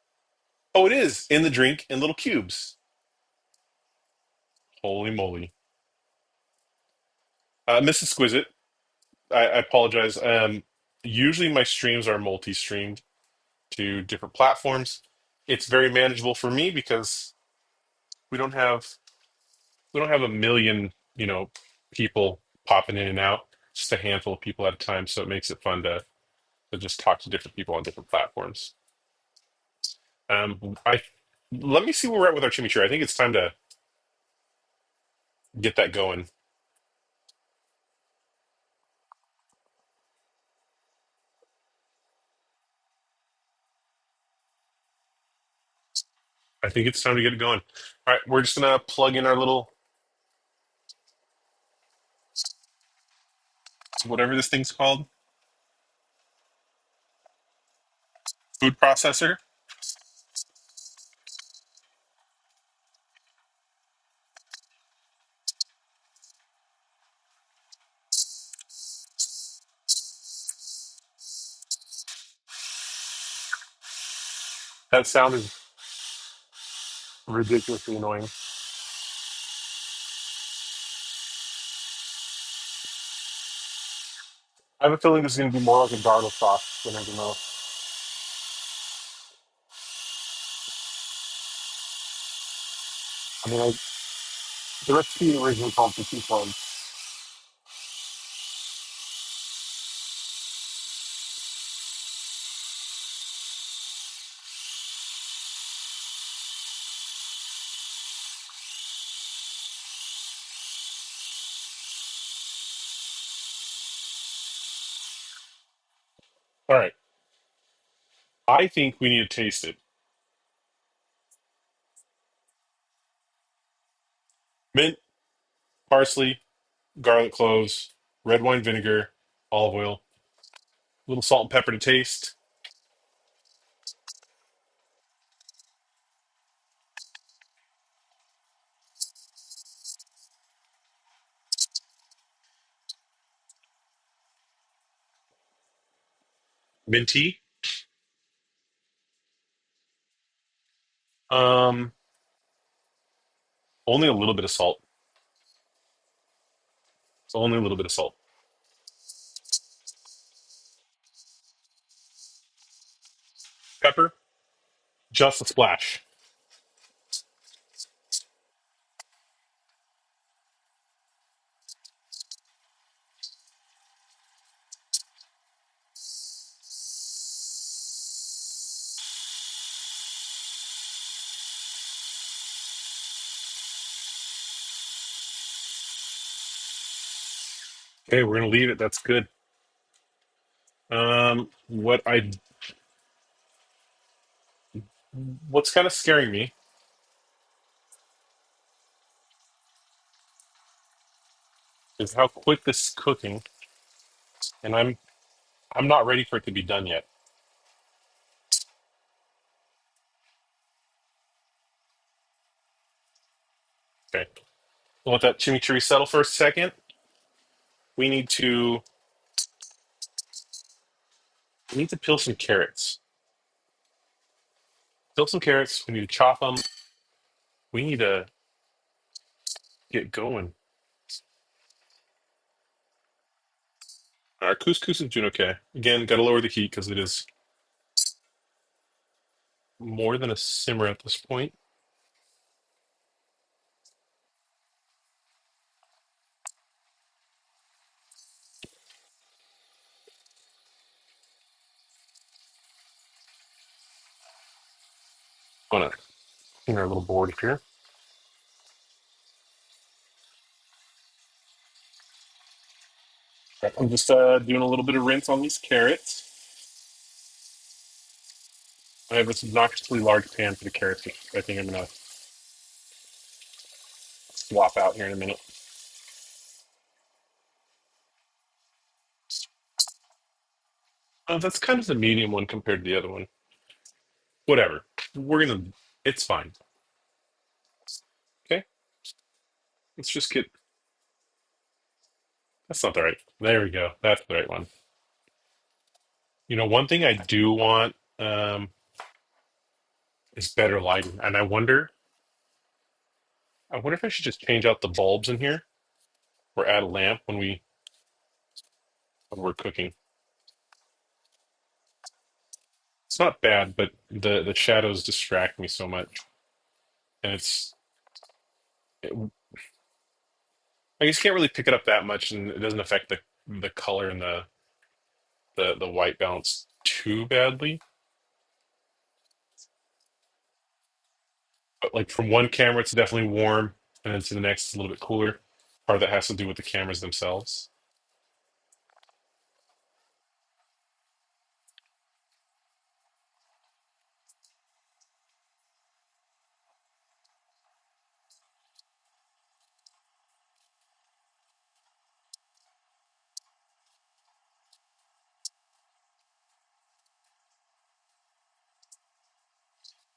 Oh, it is in the drink in little cubes. Holy moly, Miss Exquisite. I apologize. Usually my streams are multi-streamed to different platforms. It's very manageable for me because we don't have we don't have a million, people popping in and out. Just a handful of people at a time, so it makes it fun to just talk to different people on different platforms. I Let me see where we're at with our chimichurri. I think it's time to get that going. I think it's time to get it going. All right, we're just gonna plug in our little whatever this thing's called, food processor. That sound is ridiculously annoying. I have a feeling this is going to be more like a garlic sauce than anything else. I mean, the recipe originally called for two cloves. All right. I think we need to taste it. Mint, parsley, garlic cloves, red wine vinegar, olive oil, a little salt and pepper to taste. Minty. Um, Only a little bit of salt. So only a little bit of salt. Pepper, just a splash. Okay, we're gonna leave it. That's good. What I what's kind of scaring me is how quick this is cooking, and I'm not ready for it to be done yet. Okay, we'll let that chimichurri settle for a second. We need to we need to peel some carrots. Peel some carrots. We need to chop them. We need to get going. Our couscous is doing okay. Again, got to lower the heat because it is more than a simmer at this point. I'm gonna clean our little board here. I'm just doing a little bit of rinse on these carrots. I have this obnoxiously large pan for the carrots, which I think I'm gonna swap out here in a minute. That's kind of the medium one compared to the other one. Whatever. We're gonna. It's fine. Okay. Let's just get. That's not the right. There we go. That's the right one. One thing I do want is better lighting, and I wonder if I should just change out the bulbs in here or add a lamp when we're cooking. It's not bad, but the shadows distract me so much, and I just can't really pick it up that much, and it doesn't affect the color and the white balance too badly. But like from one camera, it's definitely warm, and then to the next, it's a little bit cooler. Part of that has to do with the cameras themselves.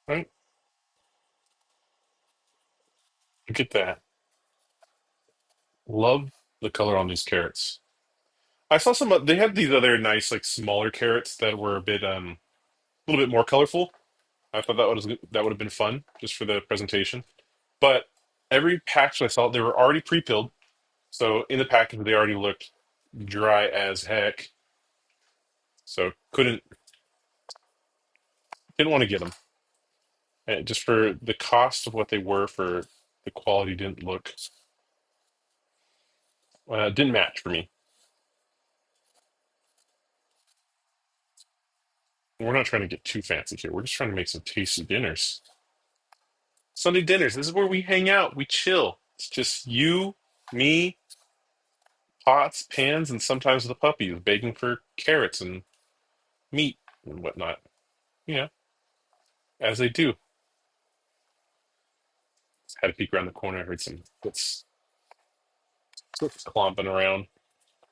Right? Look at that. Love the color on these carrots. I saw some. They had these other nice, like smaller carrots that were a little bit more colorful. I thought that would have been fun just for the presentation. But every package I saw, they were already pre-pilled. So in the package, they already looked dry as heck. So didn't want to get them. And just for the cost of what they were, for the quality didn't match for me. We're not trying to get too fancy here. We're just trying to make some tasty dinners. Sunday dinners. This is where we hang out. We chill. It's just you, me, pots, pans, and sometimes the puppy is begging for carrots and meat and whatnot. You know, as they do. Had to peek around the corner. I heard some what's clomping around.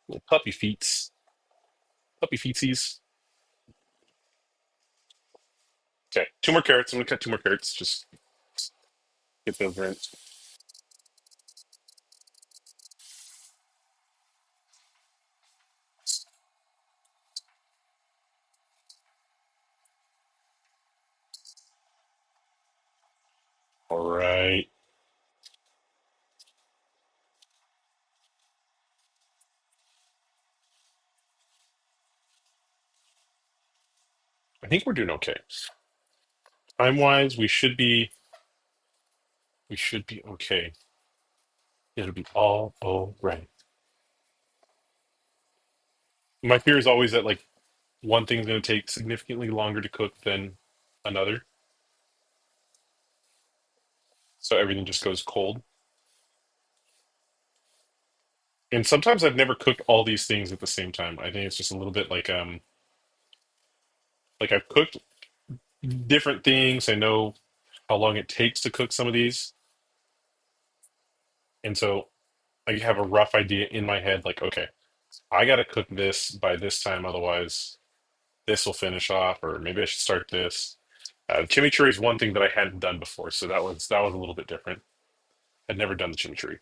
Little puppy feetsies. Okay, two more carrots. I'm gonna cut two more carrots. Just get those rinsed. All right. I think we're doing okay. Time wise, we should be okay. It'll be all right. My fear is always that like one thing's going to take significantly longer to cook than another, so everything just goes cold. And sometimes I've never cooked all these things at the same time. I think it's just a little bit like I've cooked different things. I know how long it takes to cook some of these, and so I have a rough idea in my head. Like, okay, I got to cook this by this time, otherwise this will finish off, or maybe I should start this. Chimichurri is one thing that I hadn't done before, so that was a little bit different. I'd never done the chimichurri,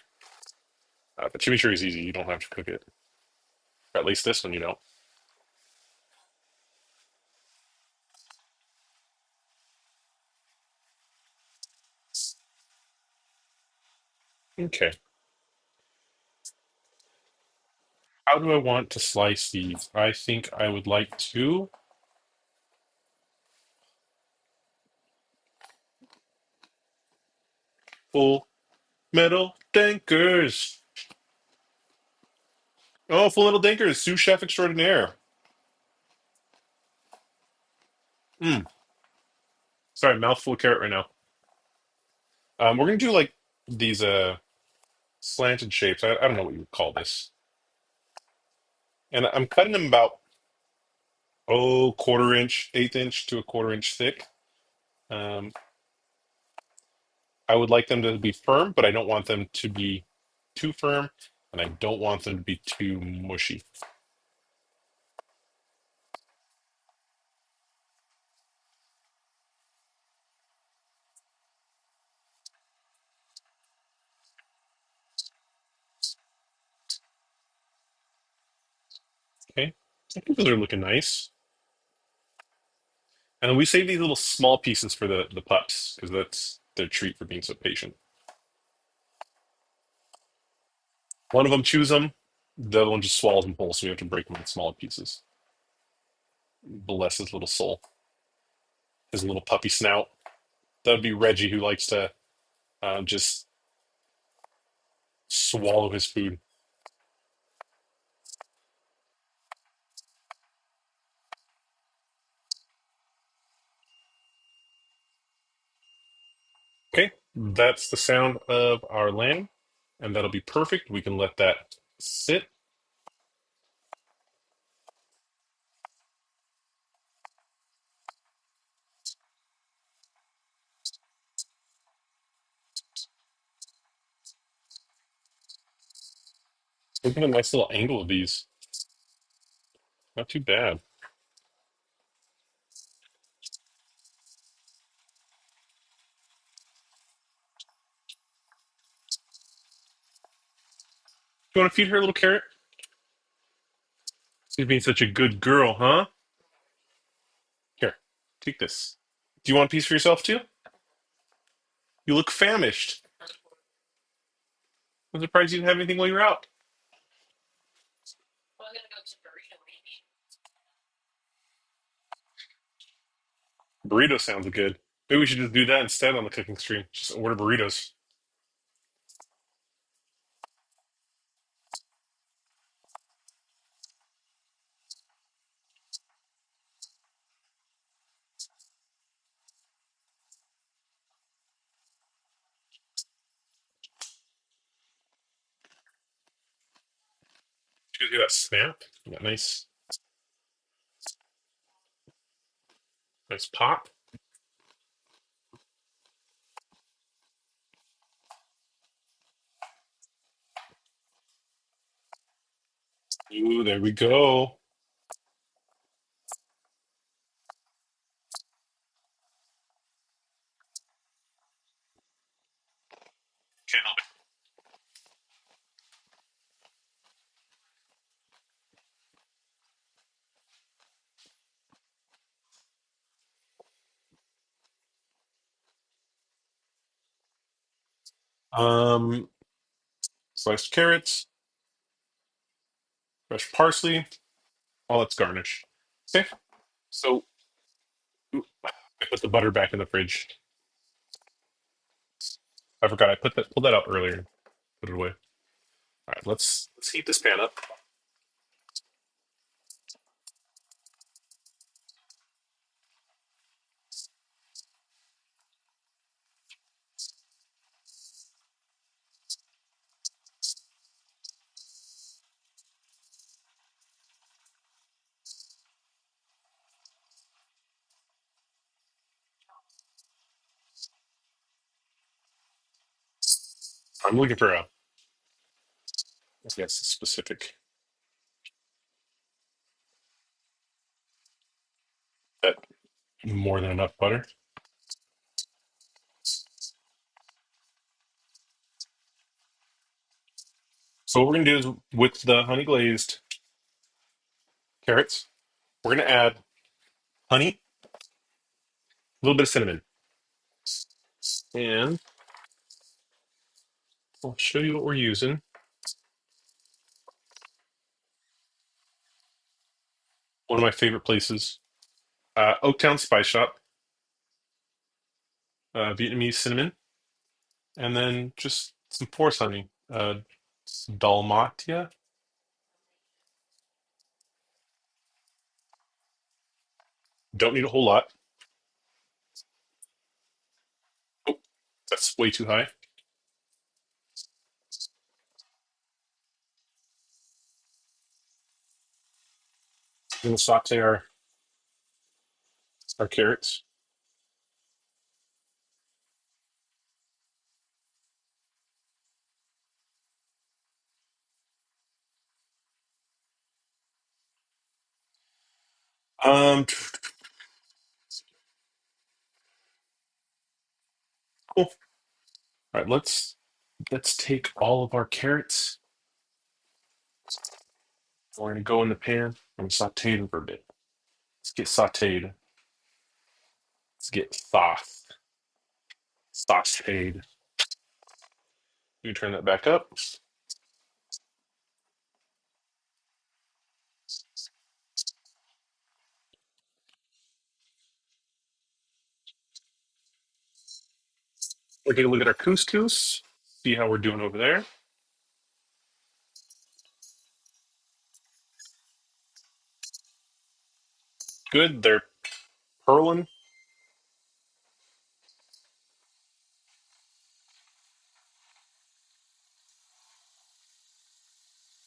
but chimichurri is easy. You don't have to cook it, or at least this one, you know. Okay, how do I want to slice these? I think I would like to full metal dankers. Oh, full metal dankers, sous chef extraordinaire. Mm, sorry, mouthful of carrot right now. We're gonna do like these slanted shapes. I don't know what you would call this, and I'm cutting them about quarter inch, eighth inch to a quarter inch thick. Um, I would like them to be firm, but I don't want them to be too firm, and I don't want them to be too mushy. Okay, I think those are looking nice. And then we save these little small pieces for the pups because that's their treat for being so patient. One of them chews them, the other one just swallows them whole, so we have to break them into smaller pieces. Bless his little soul, his little puppy snout. That would be Reggie, who likes to just swallow his food. Okay, that's the sound of our lamb, and that'll be perfect. We can let that sit. Look at a nice little angle of these. Not too bad. You want to feed her a little carrot? She's being such a good girl, huh? Here, take this. Do you want a piece for yourself too? You look famished. I'm surprised you didn't have anything while you were out. Burrito sounds good. Maybe we should just do that instead on the cooking stream. Just order burritos. Did you hear that snap? That nice, nice pop. Ooh, there we go. Can't help it. Sliced carrots, fresh parsley. All that's garnish. Okay. So I put the butter back in the fridge. I forgot I put that pulled that out earlier. Put it away. All right, let's heat this pan up. I'm looking for a I guess a specific that more than enough butter. So what we're gonna do is with the honey glazed carrots, we're gonna add honey, a little bit of cinnamon, and I'll show you what we're using. One of my favorite places, Oaktown Spice Shop, Vietnamese cinnamon, and then just some force honey, Dalmatia. Don't need a whole lot. Oh, that's way too high. We're gonna saute our carrots. Cool. All right, let's take all of our carrots. We're gonna go in the pan. I'm gonna saute them for a bit. Let's get sauteed. Let's get sauteed. You turn that back up. We'll take a look at our couscous. See how we're doing over there. Good. They're purling.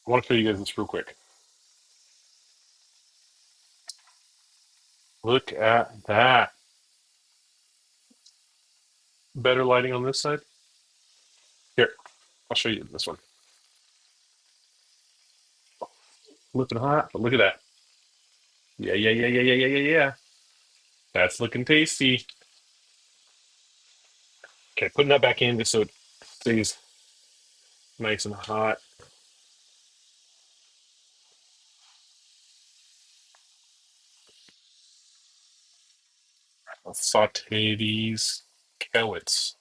I want to show you guys this real quick. Look at that. Better lighting on this side. Here, I'll show you this one. Flipping hot, but look at that. Yeah, yeah, yeah, yeah, yeah, yeah, yeah, yeah. That's looking tasty. Okay, putting that back in just so it stays nice and hot. I'll saute these carrots.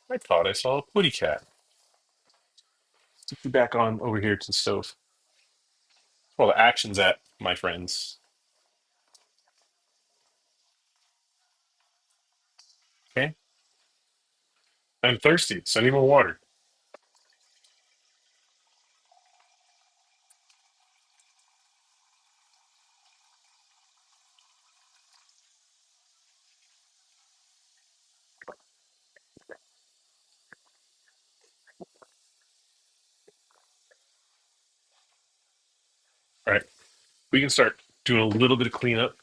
I thought I saw a putty cat. Stick you back on over here to the stove. That's where all the action's at, my friends. Okay? I'm thirsty, so I need more water. All right. We can start doing a little bit of cleanup.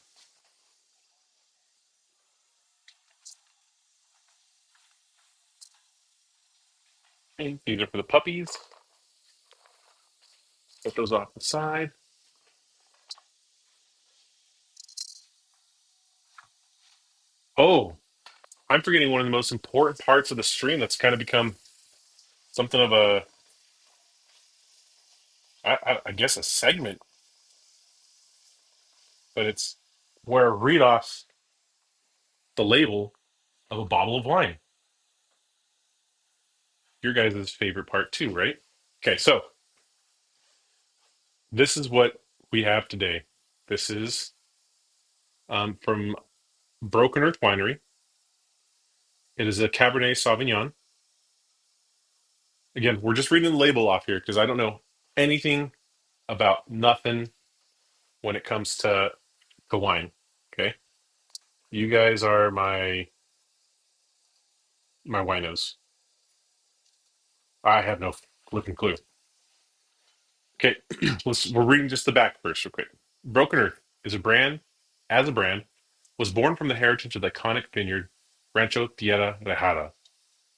Okay, these are for the puppies. Put those off the side. Oh, I'm forgetting one of the most important parts of the stream that's kind of become something of a, I guess, a segment, but it's where I read off the label of a bottle of wine. Your guys' favorite part too, right? Okay, so this is what we have today. This is from Broken Earth Winery. It is a Cabernet Sauvignon. Again, we're just reading the label off here because I don't know anything about nothing when it comes to wine. Okay, you guys are my winos. I have no flipping clue. Okay, we're reading just the back first, real quick. Broken Earth is a brand, as a brand, was born from the heritage of the iconic vineyard Rancho Tierra Rejada.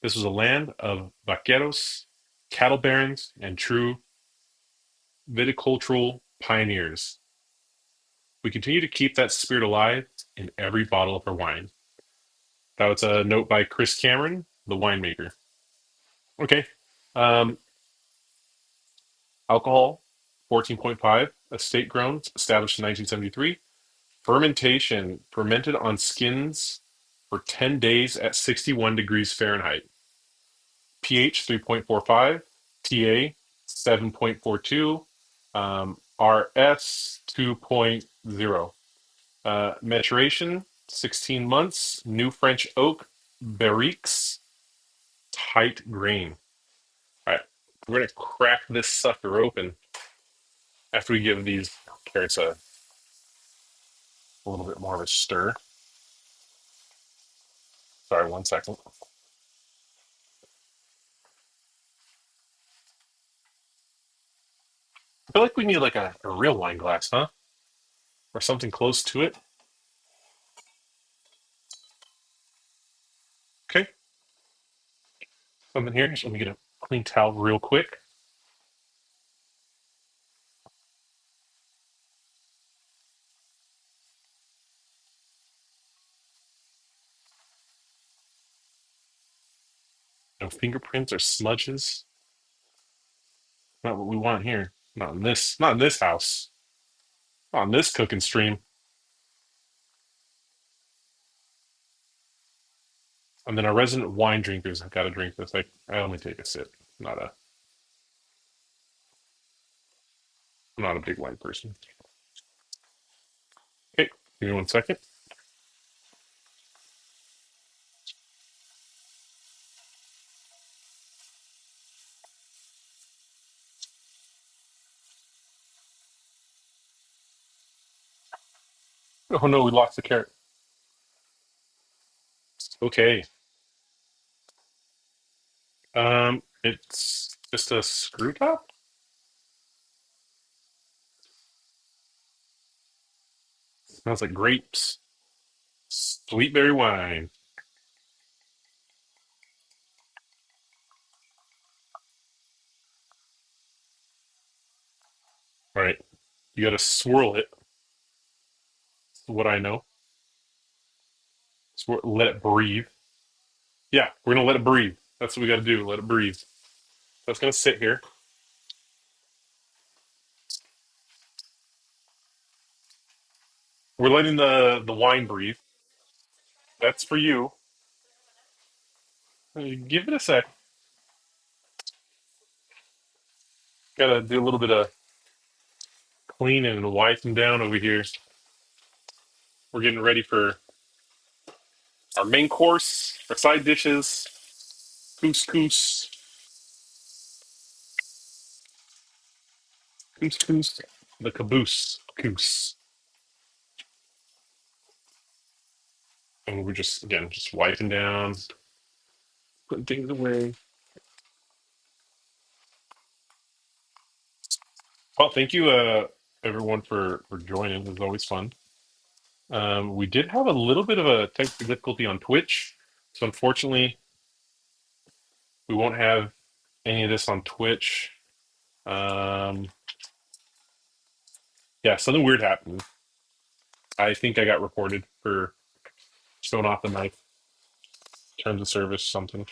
This was a land of vaqueros, cattle barons, and true viticultural pioneers. We continue to keep that spirit alive in every bottle of our wine. That was a note by Chris Cameron, the winemaker. Okay. Um, Alcohol, 14.5, estate grown, established in 1973. Fermentation, fermented on skins for 10 days at 61 degrees Fahrenheit. pH 3.45, TA 7.42, RS 2.0. Maturation 16 months, new French oak, barriques, tight grain. All right, we're going to crack this sucker open after we give these carrots a little bit more of a stir. Sorry, 1 second. I feel like we need like a real wine glass, huh? Or something close to it. Okay, something here. Just let me get a clean towel real quick. No fingerprints or smudges. Not what we want here. Not in this. Not in this house. Not on this cooking stream. And then our resident wine drinkers have got to drink this. I only take a sip. Not a. I'm not a big wine person. Okay, give me 1 second. Oh no, we lost the carrot. Okay. It's just a screw top. Smells like grapes. Sweet berry wine. All right. You got to swirl it. That's what I know. Let it breathe. Yeah, we're gonna let it breathe. That's what we got to do. Let it breathe. That's gonna sit here. We're letting the wine breathe. That's for you. Give it a sec. Gotta do a little bit of cleaning and wiping down over here. We're getting ready for our main course, our side dishes, couscous, couscous, the caboose, couscous. And we're just, again, just wiping down, putting things away. Well, thank you, everyone, for joining. It was always fun. We did have a little bit of a technical difficulty on Twitch, so unfortunately, we won't have any of this on Twitch. Um, yeah, something weird happened. I think I got reported for showing off the knife, terms of service, something.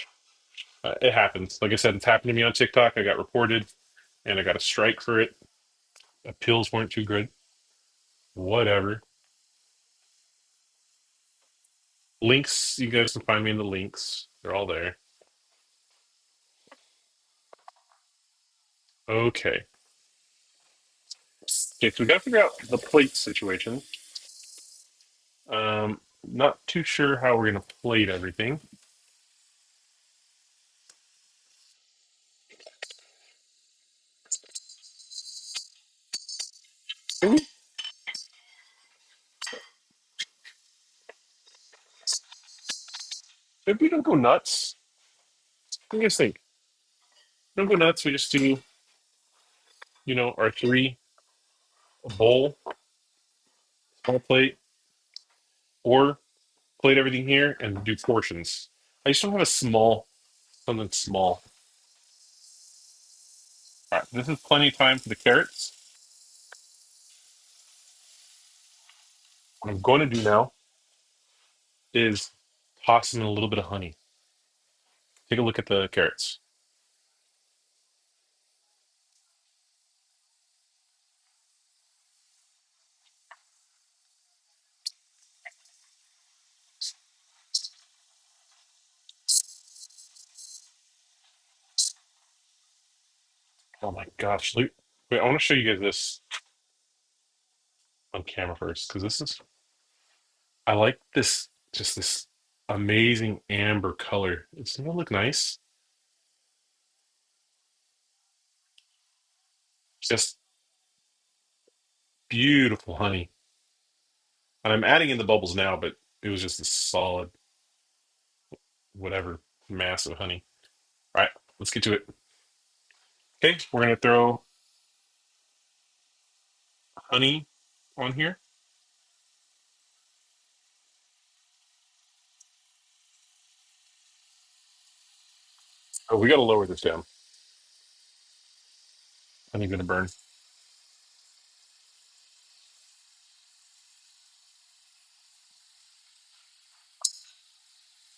It happens. Like I said, it's happened to me on TikTok. I got reported, and I got a strike for it. Appeals weren't too good. Whatever. Links, you guys can find me in the links. They're all there. Okay. Okay, so we got to figure out the plate situation. Not too sure how we're gonna plate everything. Maybe, maybe we don't go nuts. What do you guys think? Don't go nuts. We just do, our three bowl, small plate, or plate everything here and do portions. I just don't have a small, something small. All right, this is plenty of time for the carrots. What I'm going to do now is toss in a little bit of honey. Take a look at the carrots. Oh my gosh. Wait, I want to show you guys this on camera first because I like this, just this amazing amber color. Doesn't it look nice? Just beautiful honey. And I'm adding in the bubbles now, but it was just a solid, whatever, mass of honey. All right, let's get to it. Okay, we're going to throw honey on here. Oh, we got to lower this down. Honey's going to burn.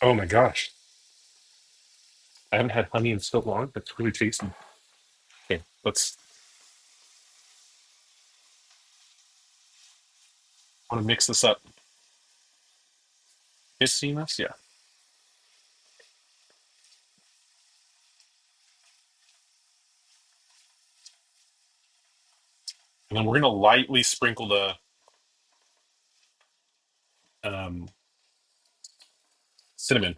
Oh my gosh. I haven't had honey in so long. That's really tasty. Okay, let's, want to mix this up. You seeing this? Yeah. And then we're going to lightly sprinkle the um, cinnamon.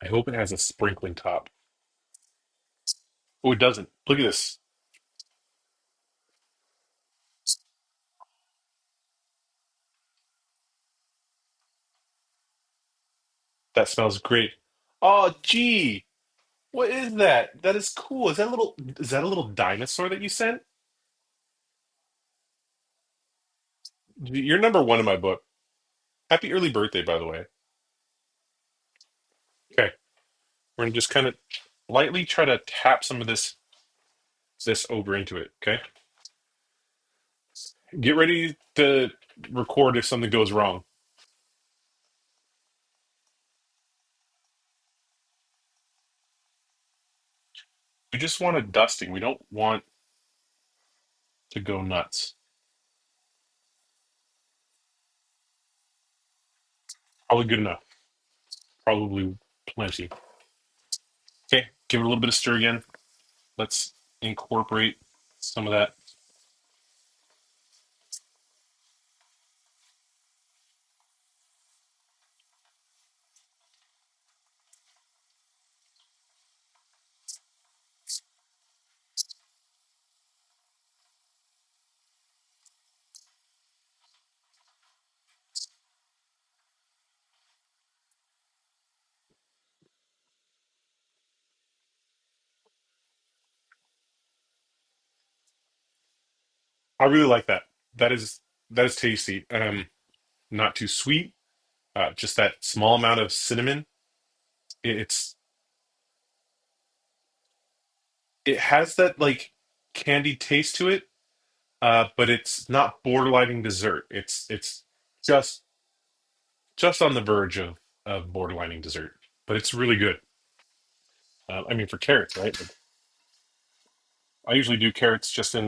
I hope it has a sprinkling top. Oh, it doesn't. Look at this. That smells great. Oh, gee. What is that? That is cool. Is that a little dinosaur that you sent? You're number one in my book. Happy early birthday, by the way. Okay. We're gonna just kind of lightly try to tap some of this over into it. Okay. Get ready to record if something goes wrong. We just want a dusting. We don't want to go nuts. Probably good enough. Probably plenty. Okay, give it a little bit of stir again. Let's incorporate some of that. I really like that. That is that is tasty. Not too sweet. Just that small amount of cinnamon. It's it has that like candied taste to it, but it's not borderlining dessert. It's just just on the verge of borderlining dessert, but it's really good. I mean, for carrots, right? Like, I usually do carrots just in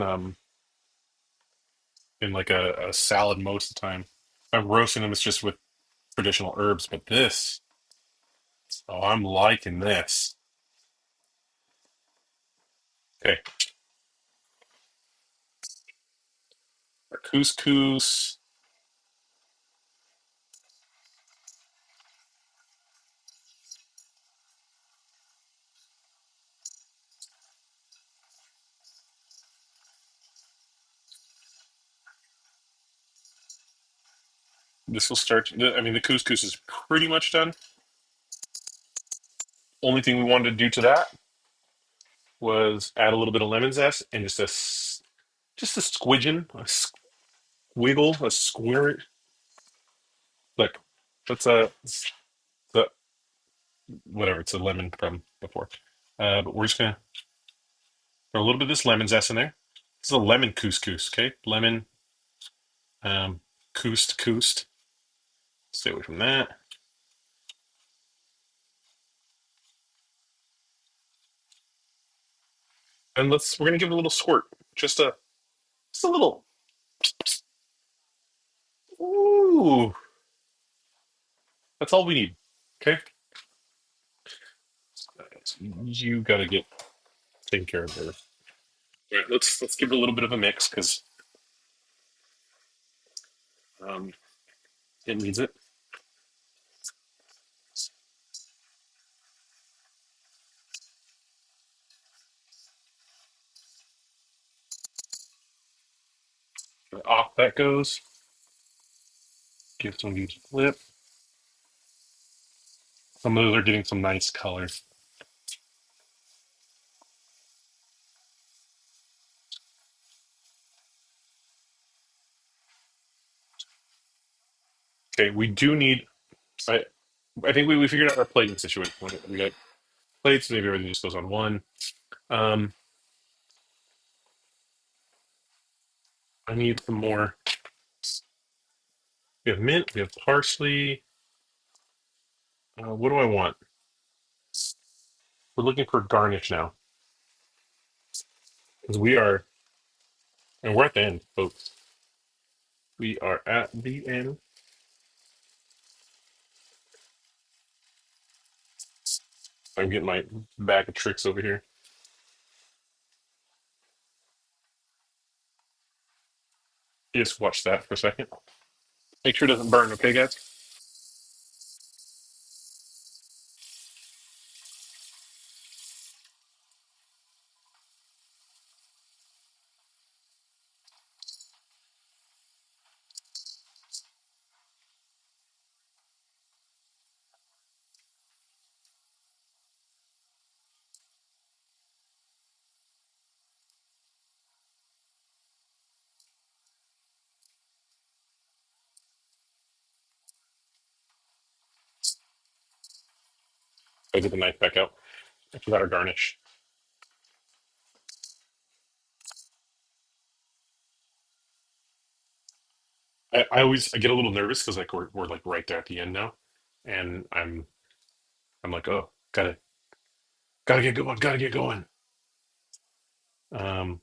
like a salad most of the time. If I'm roasting them, it's just with traditional herbs. But this, oh, I'm liking this. Okay, our couscous. This will start. I mean, the couscous is pretty much done. Only thing we wanted to do to that was add a little bit of lemon zest and just a squidgen, a squiggle, a squirt. Look, that's the whatever. It's a lemon from before. But we're just gonna throw a little bit of this lemon zest in there. This is a lemon couscous. Okay, lemon coust. Stay away from that. And we're gonna give it a little squirt. Just a just a little. Ooh, that's all we need. Okay, you gotta get taken care of there. All right, let's give it a little bit of a mix because um, it needs it. Off that goes. Give some of these a flip. Some of those are getting some nice color. Okay, we do need. I I think we figured out our plating situation. We got plates. Maybe everything just goes on one. Um, I need some more. We have mint. We have parsley. What do I want? We're looking for garnish now because we are, and we're at the end, folks. We are at the end. I'm getting my bag of tricks over here. Just watch that for a second. Make sure it doesn't burn, okay, guys? I get the knife back out. I forgot our garnish. I get a little nervous because like we're like right there at the end now, and I'm like, oh, gotta get going, gotta get going. Um,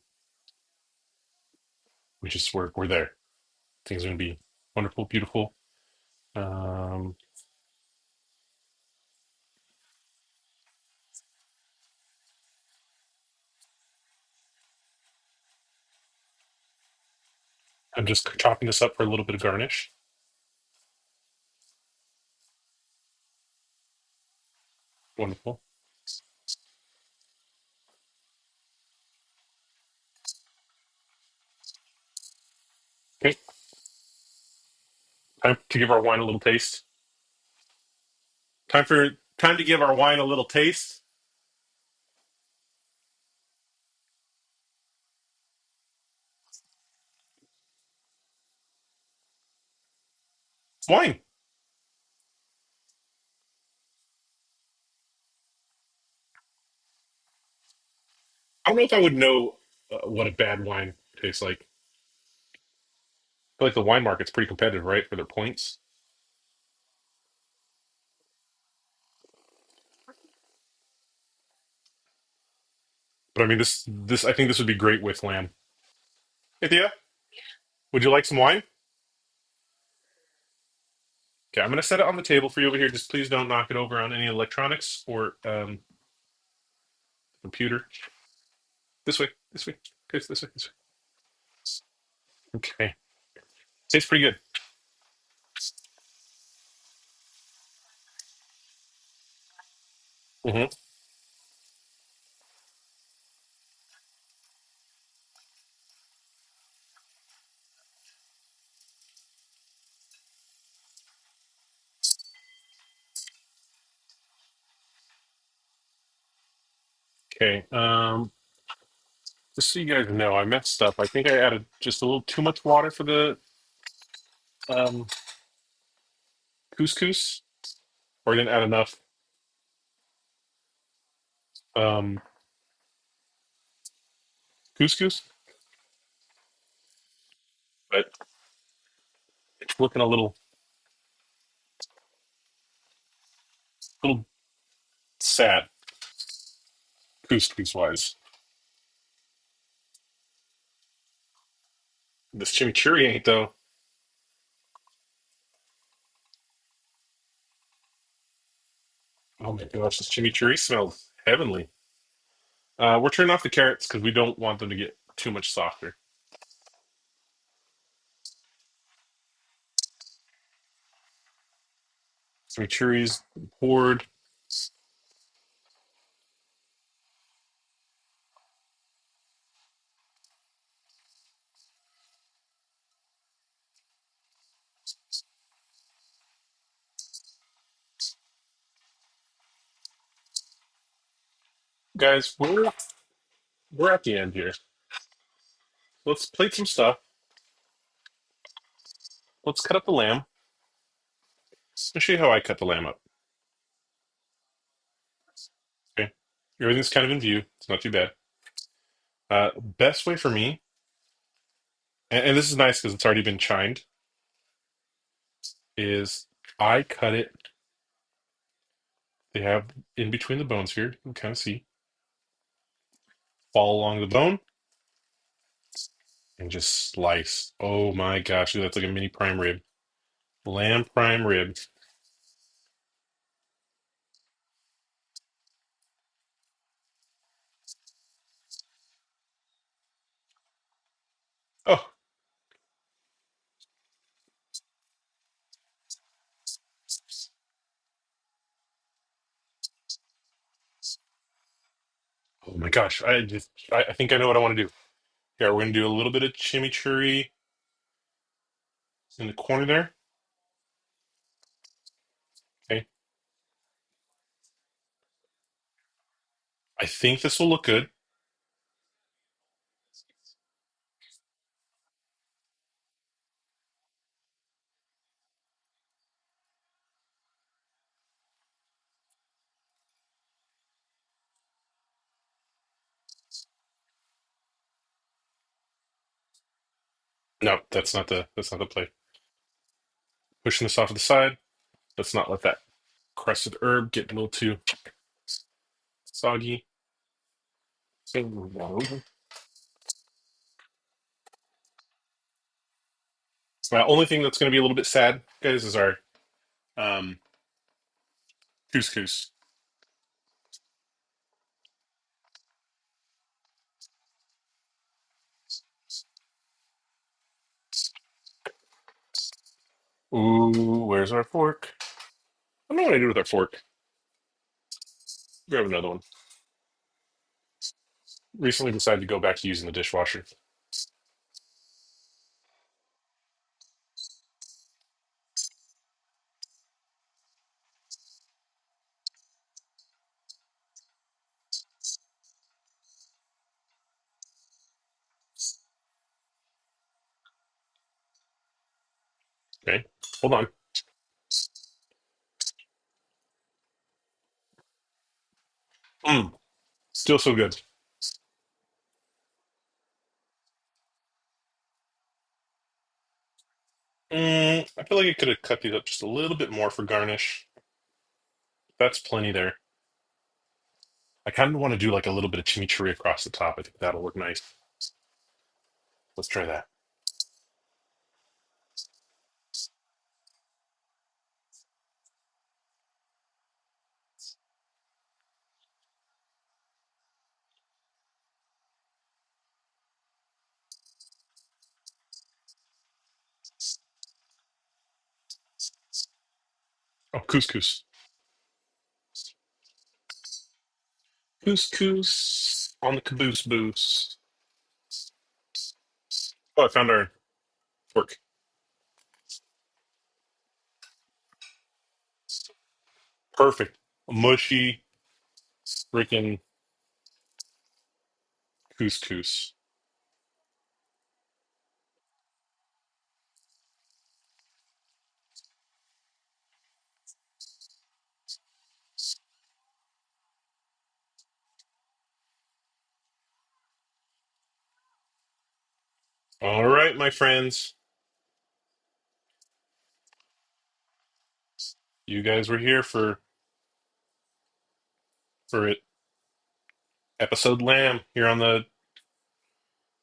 we're there. Things are gonna be wonderful, beautiful. Um, I'm just chopping this up for a little bit of garnish. Wonderful. Okay, time to give our wine a little taste. Time to give our wine a little taste. It's wine. I don't know if I would know what a bad wine tastes like. I feel like the wine market's pretty competitive, right, for their points. But I mean, this I think this would be great with lamb. Hey, Thea, would you like some wine? Okay, I'm gonna set it on the table for you over here. Just please don't knock it over on any electronics or computer. This way, this way. Okay, this way, this way. Okay, tastes pretty good. Hmm. Okay, just so you guys know, I messed up. I think I added just a little too much water for the um, couscous, or I didn't add enough um, couscous, but it's looking a little sad couscous wise. This chimichurri ain't though. Oh my gosh, this chimichurri smells heavenly. We're turning off the carrots because we don't want them to get too much softer. Chimichurri's poured. Guys, we're at the end here. Let's plate some stuff. Let's cut up the lamb. I'll show you how I cut the lamb up. Okay, everything's kind of in view. It's not too bad. Best way for me, and this is nice because it's already been chined, is I cut it. They have in between the bones here. You can kind of see. Fall along the bone and just slice. Oh my gosh, dude, that's like a mini prime rib. Lamb prime rib. Oh, oh my gosh. I think I know what I want to do. Yeah, we're gonna do a little bit of chimichurri in the corner there. Okay. I think this will look good. No, that's not the play. Pushing this off to the side. Let's not let that crusted herb get a little too soggy. So, Only thing that's going to be a little bit sad, guys, is our um, couscous. Ooh, where's our fork? I don't know what I do with our fork. Grab another one. Recently decided to go back to using the dishwasher. Okay, hold on. Mm, still so good. I feel like I could have cut these up just a little bit more for garnish. That's plenty there. I kind of want to do like a little bit of chimichurri across the top. I think that'll look nice. Let's try that. Oh, couscous. Couscous on the caboose boost. Oh, I found our fork. Perfect. Mushy freaking couscous. All right, my friends. You guys were here for it. Episode Lamb here on the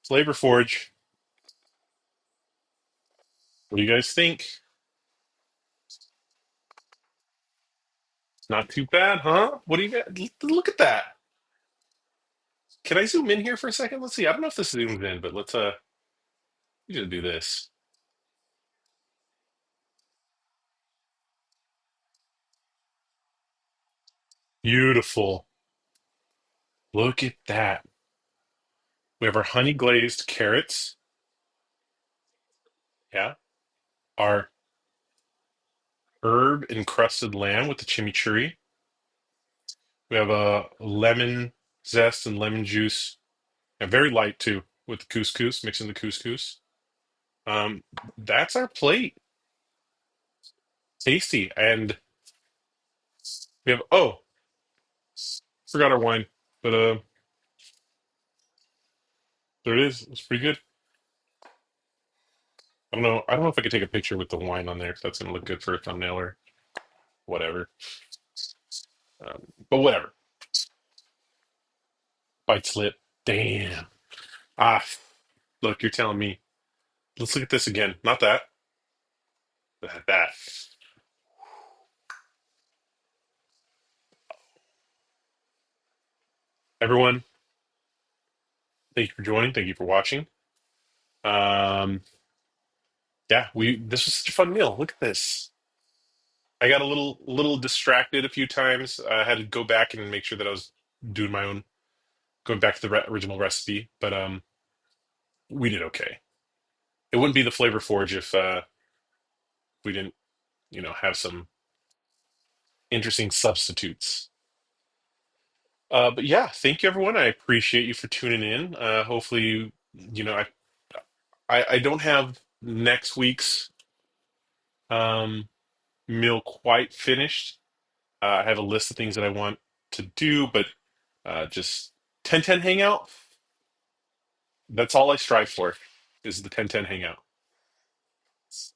Flavor Forge. What do you guys think? Not too bad, huh? What do you got? Look at that. Can I zoom in here for a second? Let's see. I don't know if this zooms in, but let's just do this. Beautiful. Look at that. We have our honey glazed carrots. Yeah. Our herb encrusted lamb with the chimichurri. We have a lemon zest and lemon juice. And very light too, with the couscous, mixing the couscous. Um, that's our plate. Tasty. And we have forgot our wine. But there it is. It's pretty good. I don't know if I could take a picture with the wine on there if that's gonna look good for a thumbnail or whatever. But whatever. Bite slip. Damn. Ah, look, you're telling me. Let's look at this again. Not that. That. Everyone, thank you for joining. Thank you for watching. Um, yeah, we this was such a fun meal. Look at this. I got a little distracted a few times. I had to go back and make sure that I was doing my own, going back to the original recipe. But we did okay. It wouldn't be the Flavor Forge if we didn't, have some interesting substitutes. But yeah, thank you everyone. I appreciate you for tuning in. Hopefully, I don't have next week's um, meal quite finished. I have a list of things that I want to do, but just 10-10 hangout. That's all I strive for is the 10-10 hangout. It's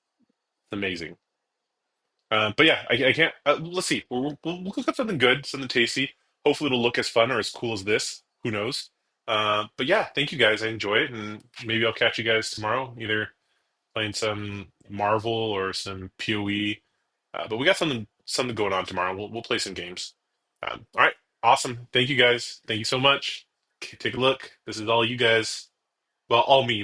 amazing. But yeah, I can't. Let's see. We'll cook up something good, something tasty. Hopefully, it'll look as fun or as cool as this. Who knows? But yeah, thank you guys. I enjoy it, and maybe I'll catch you guys tomorrow, either playing some Marvel or some PoE. But we got something going on tomorrow. We'll play some games. All right, awesome. Thank you guys. Thank you so much. Take a look. This is all you guys. Well, all me,